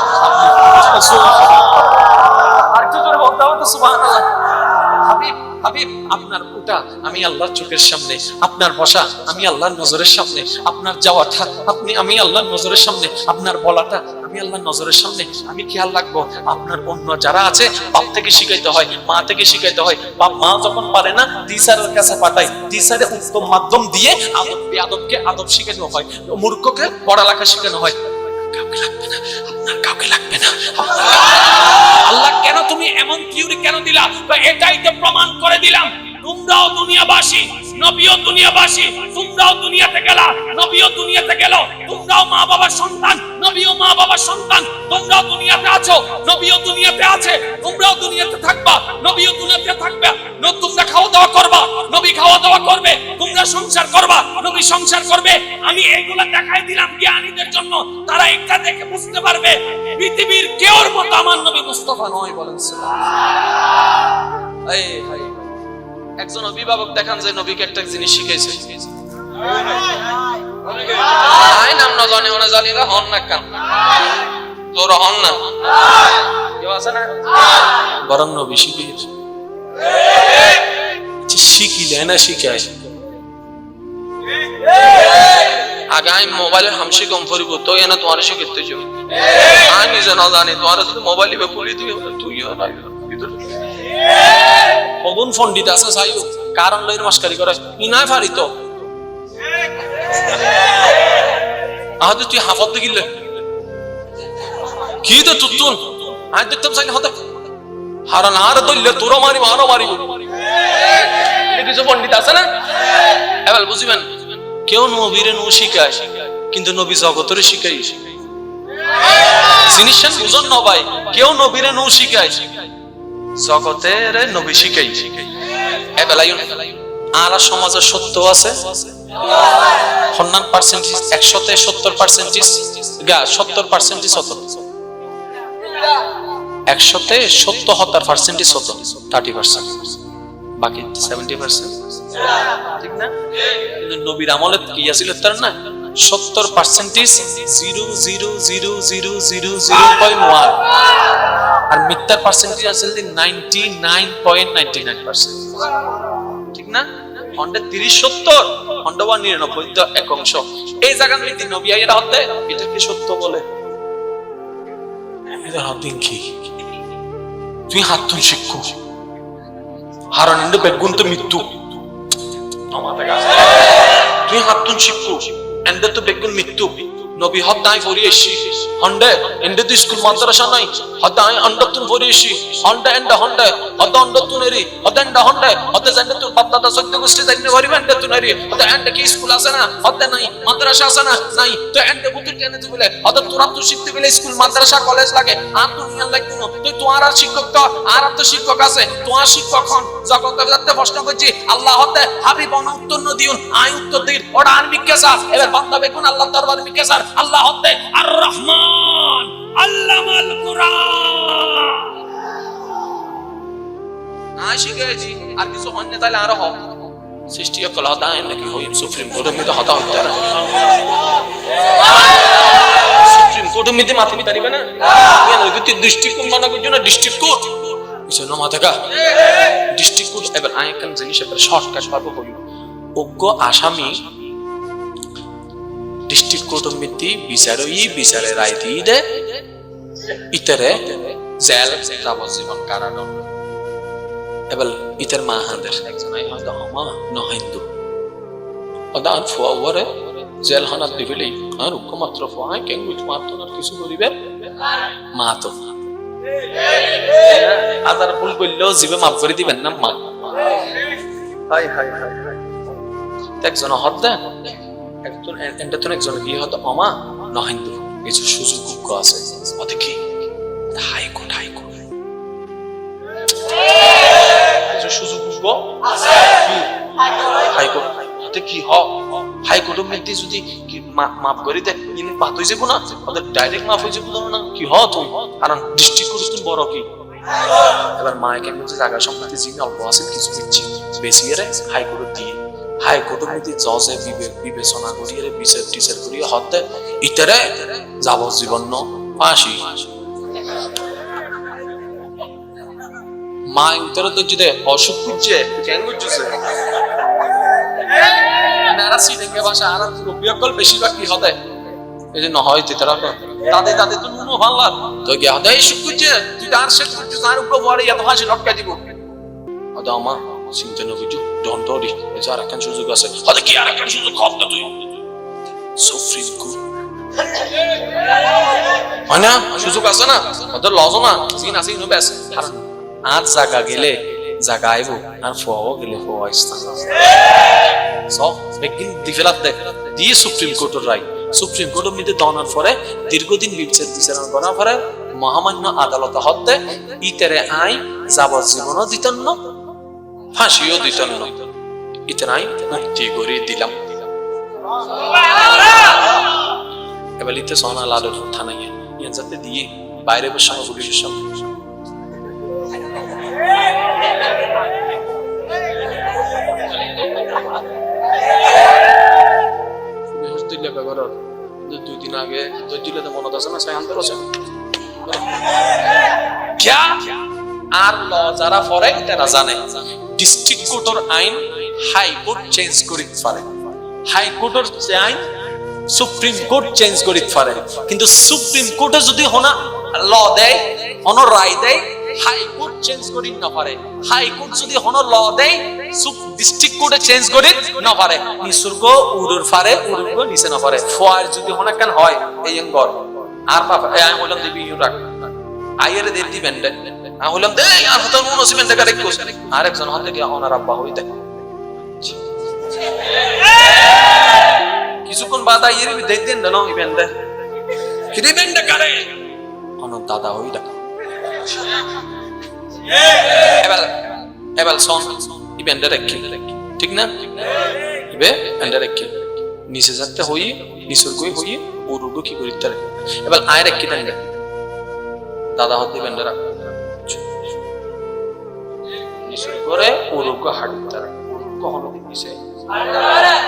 আর একটু জোরে বলতে হবে তো সুবহানাল্লাহ। হাবিব হাবিব আপনার ওটা আমি আল্লাহর চোখের সামনে, আপনার বসা আমি আল্লাহর নজরের সামনে, আপনার যাওয়াটা আমি আল্লাহর নজরের সামনে, আপনার বলাটা আমি আল্লাহর নজরের সামনে, আমি খেয়াল রাখবো। আপনার অন্য যারা আছে বাপ থেকে শিখাইতে হয়, মা থেকে শিখাইতে হয়। বাপ মা যখন পারে না টিচারের কাছে পাঠায়, টিচারে উত্তম মাধ্যম দিয়ে আদব বেয়াদবকে আদব শিখানো হয়, মূর্খকে পড়ালেখা শেখানো হয়। কাউকে লাগবে না, আপনার কাউকে লাগবে না। আল্লাহ কেন তুমি এমন থিওরি কেন দিলা? এটাই তো প্রমাণ করে দিলাম তোমরাও দুনিয়াবাসী, নবীও দুনিয়াবাসী, তোমরাও দুনিয়াতে গেলা, নবীও দুনিয়াতে গেল, তোমরাও মা বাবার সন্তান, নবীও মা বাবার সন্তান, তোমরাও দুনিয়াতে আছো, নবীও দুনিয়াতে আছে, তোমরাও দুনিয়াতে থাকবা, নবীও দুনিয়াতে থাকবে। তোমরা খাওয়া দাওয়া করবা, নবী খাওয়া দাওয়া করবে, তোমরা সংসার করবা, নবী সংসার করবে। আমি এগুলা দেখাই দিলাম জ্ঞানীদের জন্য, তারা একটা দেখে বুঝতে পারবে পৃথিবীর কেউর মতো আমার নবী মুস্তাফা নয়। বলেন সুবহানাল্লাহ। এই ভাই একজন অভিভাবক দেখান যে নবীকে একটা জিনিস শিখাইছে। আই নাম না জানি ওনা জানিরা হন না কান তোর হন না কেউ আছে না, বরং নবী শিখিয়েছে। শিখিলে না শিখায় আগে আমি মোবাইলের হামশি কম করিব তো এনা তোমার শিখতে যাও। আমি নিজে না জানি তোমার যদি মোবাইল ইবে খুলি তুই তুইও না কবন ফন্ডিত আছে চাইও কারণ লইর মাস্কারি করে ইনায় ফারি তো আজ তুই হাফত দেখিলে কি তো তুতুন আজ দেখতাম চাই হতে হারান আর দইলে তোরা মারি মারো মারিব কিছু পণ্ডিত আছে না। এবার বুঝিবেন কেউ নবীরে নু শিখায় কিন্তু নবী জগতের শিখাই জিনিসটা বুঝন ন ভাই। কেউ নবীরে নু শিখায় জগতের নবী শিখাই এবেলাইন আর সমাজের সত্য আছে হন্নান পার্সেন্টেজ 170% গা 70% হতো 170% হতো 30% বাকি 70% ঠিক না। কিন্তু নবীর আমলে কি আছিল তার না 70% 0.00000.1 আর মিথ্যার পার্সেন্টেজ আছে 99.99%। ঠিক না। হন্ডে 30-70 হন্ডে 99 তো এক অংশ এই জায়গা মিথ্যা নবী আইরা হতে এটা কি সত্য বলে এটা হদিন কি তুই হাতুন শিক্ষু হারান ইন্দ বেগুন তো মৃত্যু আমাদের কাছে তুই হাতুন শিক্ষু এন্ড তো বেগুন মৃত্যু নবী হদাই ফরিয়েছি হন্ডে এন্ড তো স্কুল মাদ্রাসা নাই হদাই আন্ডতুন ফরিয়েছি হন্ডে এন্ড হন্ডে হদা আন্ডতুনেরি হদেন্ড হন্ডে হদে জানতে তো বাপদাদা সত্য গোষ্ঠী জানতে পারিবে এন্ড তুনেরি হদে এন্ড কি স্কুল আছে না হদে নাই মাদ্রাসা আছে না নাই তো এন্ড বুদ্ধি টেনে তো বলে হদে তোরা তো শিখতে গেলে স্কুল মাদ্রাসা কলেজ লাগে আর দুনিয়া লাগবে না তুই তোমার আর শিক্ষক তো আর তো শিক্ষক আছে তোমার শিক্ষক হন জগতের যাতে প্রশ্ন করছি আল্লাহ হদে হাবিব উত্তর দিউন আই উত্তর দিন ওটা আনবি কেসা এবার বান্দা বেকুন আল্লাহ দরবার বিকেসার আল্লাহ হতে আর রহমান আল্লামাল কুরআন আই শিখেছি আর কিছু অন্য তাহলে আরো হবে সৃষ্টি কলা দায় নাকি হইম সুপ্রিম কোর্টের মধ্যে হতা হতে না সুপ্রিম কোর্টের মধ্যে মাথা মিতারিবে না কেন যদি দৃষ্টিকোণ মানা করছো না ডিস্ট্রিক্ট কোর্ট কিছু না মাথা কা ডিস্ট্রিক্ট কোর্ট এবার আই কেন জিনিস এবার শর্টকাট পাবো হইম অজ্ঞ আসামি ডিস্ট্রিক্ট কোর্টের মধ্যে বিচারে রায় দিয়ে দে ইতরে জেল যাবজ্জীবন কারাদণ্ড। এবার ইতার মা হাঁদের একজন আই হয়তো আমা নহিন্দু অদান ফুয়া ওরে জেল হানাত দিবেলি আর মাত্র ফুয়া কেন উইচ মারতো না কিছু করিবে মা তো আদার ভুল করলেও জীবে মাফ করে দিবেন না মা। হাই হাই হাই হাই একজন হত্যা একজন এন্ডাতন একজন কি হতো আমা নহিন্দু কিছু সুযোগ আছে ওতে কি হাইকোর্ট কিছু সুযোগ আছে হাইকোর্ট ওতে কি হ হাইকোর্টের মধ্যে যদি কি মাফ করে দেয় ইনি বাদ হয়ে যাবো না ওদের ডাইরেক্ট মাফ হয়ে যাবো না কি হ তুমি কারণ ডিস্ট্রিক্ট কোর্ট তুমি বড় কি এবার মায়ের মধ্যে জায়গা সম্পত্তি যিনি অল্প আছে কিছু দিচ্ছি বেশি এর হাইকোর্ট দিয়ে হাইকোর্টের মধ্যে জজে বিবেচনা করিয়ে বিচার টিচার করিয়ে হতে ইতারে যাবজ্জীবন ফাঁসি মা উত্তর তো যদি অসুখ খুঁজছে কেন করছে নারা সিনেকে ভাষা আর রুপিয়কল বেশিরভাগ কি হতে এই যে নহয় তারা তাদের তাদের তো নুনো ভাল্লার তো কি হতে এই সুখ খুঁজছে তুই তার সাথে তুই তার উপর বলে এত হাসি লটকা দিব হয়তো আমার চিন্তা না বুঝু দন্ত দি এই আর একটা সুযোগ আছে হয়তো কি আর একটা সুযোগ হবে তুই সুপ্রিম কোর্ট হয় না সুযোগ আছে না ওদের লজ না সিন আছে ইনো বেশ কারণ আর জায়গা গেলে জায়গা আইব আর ফোয়াও গেলে ফোয়া ইস্তান সব একদিন দিফেলাতে দিয়ে সুপ্রিম কোর্টের রায় সুপ্রিম কোর্টের মধ্যে দনার পরে দীর্ঘদিন বিচার করার পরে মহামান্য আদালত হতে ইতারে আই যাবজ্জীবনও দিতেন না ফাঁসিও দিতেন না ইতারে আই মুক্তি করে দিলাম এবার ইতে সোনা লালের থানায় ইয়ে যাতে দিয়ে বাইরে বসে পুলিশের সামনে দুই দিন আগে জিলাতে মনে আছে না সায়ান্তর আছে আর ল যারা পরে তারা জানে ডিস্ট্রিক্ট কোর্টের আইন হাই কোর্ট চেঞ্জ করে পারে হাই কোর্টের আইন সুপ্রিম কোর্ট চেঞ্জ করে পারে কিন্তু সুপ্রিম কোর্টে যদি হনা ল দেয় হন রায় দেয় হাই কোর্ট চেঞ্জ করি না পারে হাই কোর্ট যদি হন ল দেয় ডিস্ট্রিক্ট কোর্টে চেঞ্জ করি না পারে নিসর্গ উড়ুর পারে উড়ুর নিচে না পারে ফোয়ার যদি হনা কেন হয় এই গর আর বাবা এই আমি বললাম দিবি ইউ রাখ আইয়ের দেব দিবেন আমি বললাম দে আর হতো মন ওসিমেন দেখা দেখো আরেকজন হতে কি ওনার আব্বা হইতে কিছুক্ষণ বাদ আইয়ের দেখ দেন না ইভেন্ট কি ইভেন্ট করে ওনার দাদা হইতা এবার সন ইভেন্টে রাখি ঠিক না ইবে এন্ডার রাখি নিচে যাতে হই নিসর্গই হই ওরুগো কি করি তারে এবার আয় রাখি দেন দাদা হতে ইভেন্টে রাখ নিসর্গরে ওরুগো হাড়ি তারে ওরুগো হলো নিচে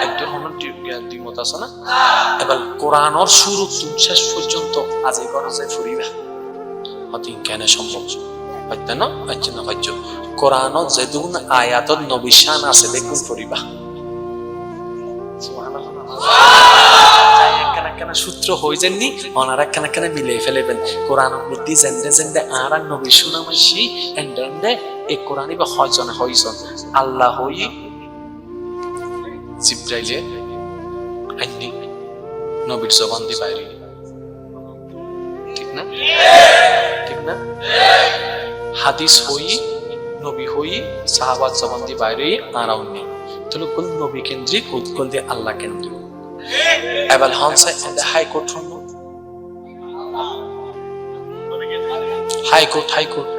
একজন হলো দ্বিমত আছে না এবার কোরআনের শুরু শেষ পর্যন্ত আজই করা যায় ফুরিবা অতি কেন সম্ভব পাইতে না পাইছে না পাইছো কোরআনত যেদুন আয়াতত নবী শান আছে দেখুন পড়িবা কেন সূত্র হই যাননি ওনারা কেন মিলে ফেলেবেন কোরআনের মধ্যে জেন্ডে আর নবী শুনামাইছি এন্ডে এই কোরআনই বা হয়জন হইজন আল্লাহ হই জিব্রাইলে আইনি নবীর জবান দি বাইরে ঠিক না ঠিক না হাদিস হই নবী হই সাহাবাত জবান দি বাইরে আর আউনি তাহলে কোন নবী কেন্দ্রিক উৎকল দিয়ে আল্লাহ কেন্দ্রিক এবার হানসা এন্ড হাই কোর্ট হল হাই কোর্ট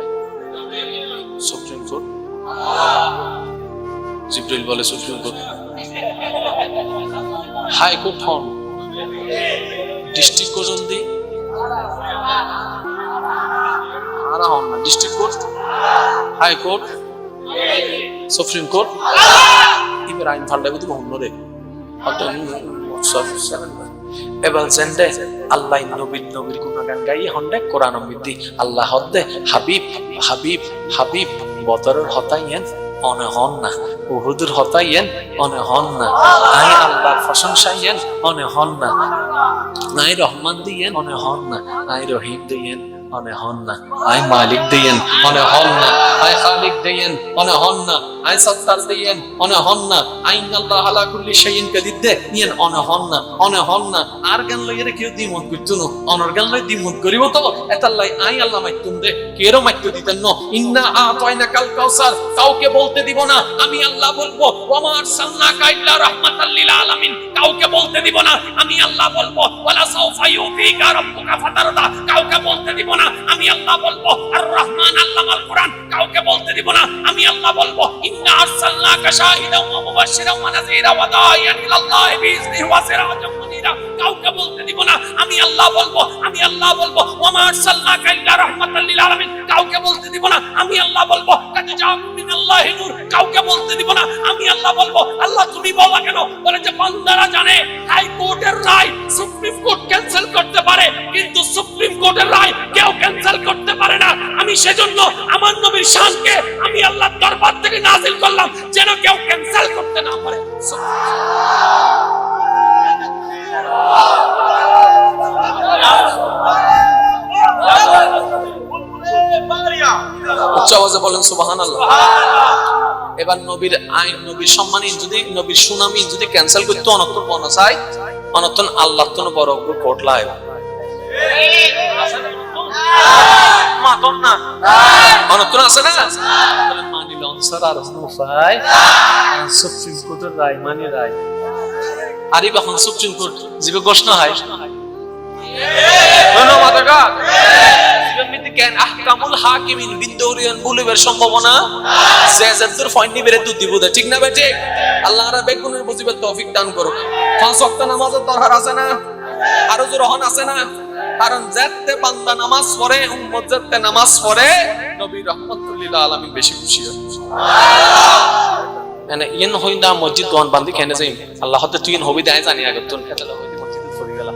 সুপ্রিম কোর্ট জিব্রাইল বলে সুপ্রিম কোর্ট হাই কোর্ট হন ডিস্ট্রিক্ট কোর্ট দি আর হন না district court high court supreme court এবার আইন ফাল্টাবে তো হন্য রে এবার জেন্ডে আল্লাহ নবীর গুণগান গাই হন্ডে কোরআন মধ্যে আল্লাহ হদ্দে হাবিব হাবিব হাবিব বদরের হতাইয়েন অনে হন না উহুদের হতাইয়েন অনে হন না আই আল্লাহর প্রশংসাইয়েন অনে হন না আই রহমান দিয়েন অনে হন না আই রহিম দিয়েন অনে হন না আই মালিক দিয়েন অনে হন না আই খালিক দিয়েন অনে হন না আই সত্তার দিয়েন অনে হন না আইন আল্লাহ আলা কুল্লি শাইইন কাদির দে নিয়েন অনে হন না আর গান লইরে কেউ দিমত করতো না অনর গান লই দিমত করিব তো এতাল্লাই আই আল্লাহ মাইতুম দে কেরো মাইতু দিতেন না ইন্না আতাইনা কাল কাউসার কাউকে বলতে দিব না আমি আল্লাহ বলবো ওয়া আরসালনাকা ইল্লা রাহমাতাল লিল আলামিন কাউকে বলতে দিব না আমি আল্লাহ বলবো ওয়ালা সাউফা ইউতিকা রাব্বুকা ফাতারদা কাউকে বলতে দিব না আমি আল্লাহ বলবো আর রহমান আল্লামাল কোরআন কাউকে বলতে দিব না আমি আল্লাহ বলবো ইন্না আরসালনাকা শাহিদাও ওয়া মুবাশশিরাও ওয়া নাযীরা ওয়া দাইয়ান ইলাল্লাহি বিইজনিহি ওয়া সিরাজাম মুনীরা কাউকে বলতে দিব না আমি আল্লাহ বলবো ওয়া মা আরসালনাকা ইল্লা রাহমাতাল লিল আলামিন কাউকে বলতে দিব না আমি আল্লাহ বলবো কাদ জাআকুম মিনাল্লাহি নূর কাউকে বলতে দিব না আমি আল্লাহ বলবো আল্লাহ তুমি বলা কেন বলে যে বান্দারা জানে হাই কোর্টের রায় সুপ্রিম কোর্ট ক্যান্সেল করতে পারে কিন্তু সুপ্রিম কোর্টের রায় কেউ ক্যান্সেল করতে পারে না আমি সেজন্য আমার নবী নবীর শানকে আমি আল্লাহর দরবার থেকে নাযিল করলাম যেন কেউ ক্যান্সেল করতে না পারে। উচ্চ আওয়াজে বলেন সুবহানাল্লাহ। এবার নবীর আইন, নবীর সম্মানী যদি, নবীর সুনামি যদি ক্যান্সেল করতে অনন্তন মনে চাই, অনন্তন আল্লাহ তো বড় কোর্ট লাই অনন্তন আছে না, মানিল অনসার আর হুফাই সুপ্রিম কোর্টের রায় মানি রায় আর এই এখন সুপ্রিম কোর্ট জীবে ঘোষণা হয় আহকামুল হাকিমিন বিন্দুরিয়ান বুলিবের সম্ভাবনা জেজাতুর ফাইনি বেরে দুধ দিব ঠিক না বেটে। আল্লাহ রা বেগুনের বুঝিবে তৌফিক দান করুক। পাঁচ ওয়াক্ত নামাজের দরকার আছে না, আরো জোরহন আছে না, কারণ যাতে বান্দা নামাজ পড়ে, উম্মত যাতে নামাজ পড়ে, নবী রাহমাতুল লিল আলামিন বেশি খুশি হয়। মানে ইন হইন্দা মসজিদ দোয়ান বান্দি কেন যাই আল্লাহ হতে তুই হবি দেয় জানি আগে তুন এতলা হইতে মসজিদে ফরি গেলা,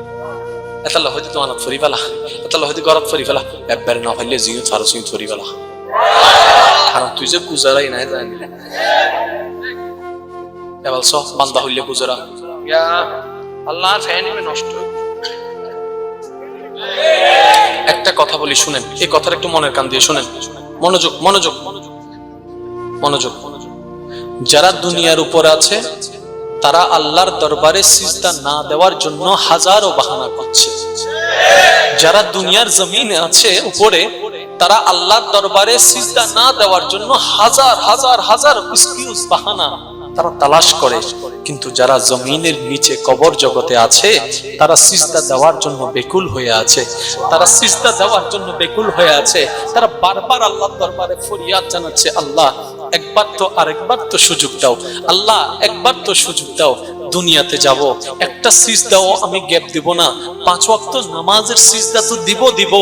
এতলা হইতে দোয়ানত ফরি ফেলা, এতলা হইতে গরত ফরি ফেলা, একবার না হইলে জিও ছাড়ো সিন ফরি ফেলা, কারণ তুই যে গুজারাই নাই জানি এবার সব বান্দা হইলে গুজারা ইয়া আল্লাহর ফ্যান নষ্ট। একটা কথা বলি শুনেন, এই কথাটা একটু মনের কান দিয়ে শুনেন, মনোযোগ মনোযোগ মনোযোগ। যারা দুনিয়ার উপর আছে তারা আল্লাহর দরবারে সিজদা না দেওয়ার জন্য হাজারো বাহানা করছে। যারা দুনিয়ার জমিনে আছে উপরে তারা আল্লাহর দরবারে সিজদা না দেওয়ার জন্য হাজার হাজার হাজার এক্সকিউজ বাহানা তারা তালাশ করে, কিন্তু যারা জমিনের নিচে কবর জগতে আছে তারা সিজদা দেওয়ার জন্য বেকুল হয়ে আছে, তারা সিজদা দেওয়ার জন্য বেকুল হয়ে আছে। তারা বারবার আল্লাহর দরবারে ফরিয়াদ জানাচ্ছে, আল্লাহ একবার তো আরেকবার তো সুযোগ দাও, আল্লাহ একবার তো সুযোগ দাও। দুনিয়াতে যাব, একটা সিজদাও আমি গ্যাপ দিব না, পাঁচ ওয়াক্ত নামাজের সিজদা তো দিব,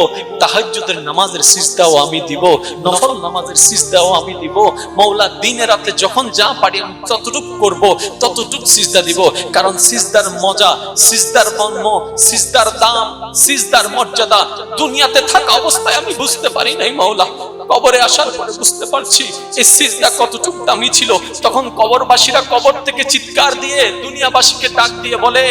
তাহাজ্জুদের নামাজের সিজদাও আমি দিব, নফল নামাজের সিজদাও আমি দিব। মাওলা দিনে রাতে যখন যা পারি আমি ততটুকু করব, ততটুকু সিজদা দিব। কারণ সিজদার মজা, সিজদার মর্ম, সিজদার দাম, সিজদার মর্যাদা দুনিয়াতে থাকা অবস্থায় আমি বুঝতে পারি নাই মাওলা। কবরে আসার পরে বুঝতে পারছি এই সিজদা কতটুকু দামি ছিল। তখন কবরবাসীরা কবর থেকে চিৎকার দিয়ে দুনিয়াবাসীকে ডাক দিয়ে বলে,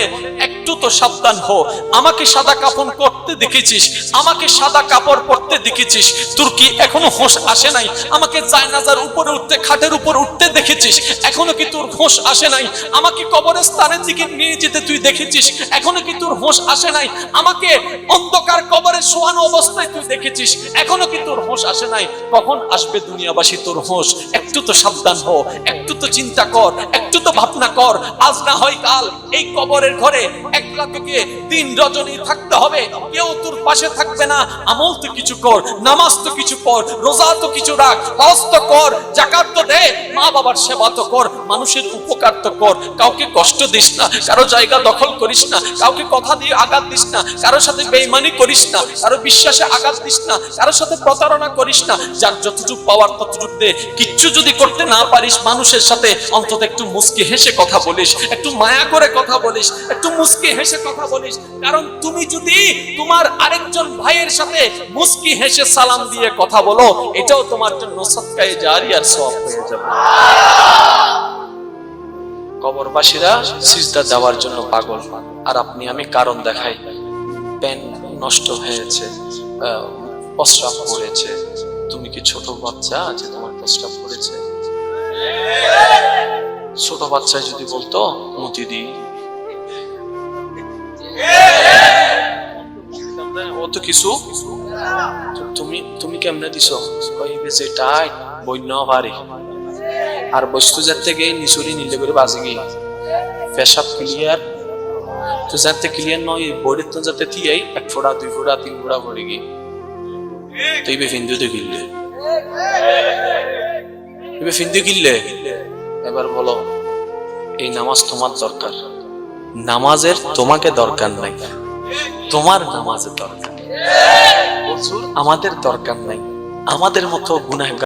একটু তো সাবধান হো, আমাকে সাদা কাপড় পরতে দেখেছিস, আমাকে সাদা কাপড় পরতে দেখেছিস, তোর কি এখনো হোশ আসে নাই? আমাকে জায়নাজার উপরে উঠতে, খাটের উপর উঠতে দেখেছিস, এখনো কি তোর হোশ আসে নাই? আমাকে কবরের স্থানের দিকে নিয়ে যেতে তুই দেখেছিস, এখনো কি তোর হোশ আসে নাই? আমাকে অন্ধকার কবরে শোয়ানো অবস্থায় তুই দেখেছিস, এখনো কি তোর হোশ আসে নাই? কখন আসবে দুনিয়াবাসী তোর হোশ? একটু তো সাবধান হো, একটু তো চিন্তা কর, একটু তো ভাবনা কর। আজ না হয় কাল এই কবরের ঘরে একলা থেকে দিন রজনী থাকতে হবে, কেউ তোর পাশে থাকবে না। আমল তো কিছু কর, নামাজ তো কিছু পড়, রোজা তো কিছু রাখ, হজ তো কর, যাকাত তো দে, মা বাবার সেবা তো কর, মানুষের উপকার তো কর। কাউকে কষ্ট দিস না, কারো জায়গা দখল করিস না, কাউকে কথা দিয়ে আঘাত দিস না, কারোর সাথে বেঈমানি করিস না, কারো বিশ্বাসে আঘাত দিস না, কারোর সাথে প্রতারণা করিস না। যার যতটুকু পাওয়ার ততটুকু দে। কিচ্ছু যদি করতে না পারিস মানুষের সাথে, অন্তত একটু মুস্কি হেসে কথা বলিস, একটু মায়া করে কথা বলিস, একটু মুস্কি হেসে কথা বলিস। কারণ তুমি যদি তোমার আরেকজন ভাইয়ের সাথে মুস্কি হেসে সালাম দিয়ে কথা বলো, এটাও তোমার জন্য সদকায়ে জারিয়ার সওয়াব হয়ে যাবে। কবরবাসীরা সিজদা দেওয়ার জন্য পাগল, আর আপনি আমি কারণ দেখাই। পেন নষ্ট হয়েছে, প্রস্রাব পড়েছে, তুমি কি ছোট বাচ্চা যে তোমার প্রস্রাব পড়েছে? ছোট বাচ্চায় যদি বলতো মুতি দি, ও তো কিছু, তুমি কেমনে দিছো? যেটাই বন্য পারি আর বস্তু যাতে গিয়ে নিচুরি নিলে করে বাজে গিয়ে পেশাব ক্লিয়ার তো যাতে ক্লিয়ার নয়, বডির তো যাতে থিয়াই 1 ফোঁটা 2 ফোঁটা 3 ফোঁটা পড়ে গিয়ে তুই ফিন্দুতে গিললে, ফিন্দু গিললে। এবার বলো, এই নামাজ তোমার দরকার? নামাজের তোমাকে দরকার নাই, তোমার নামাজের দরকার। আমাদের দরকার নাই। আমাদের মতো গুনাহগার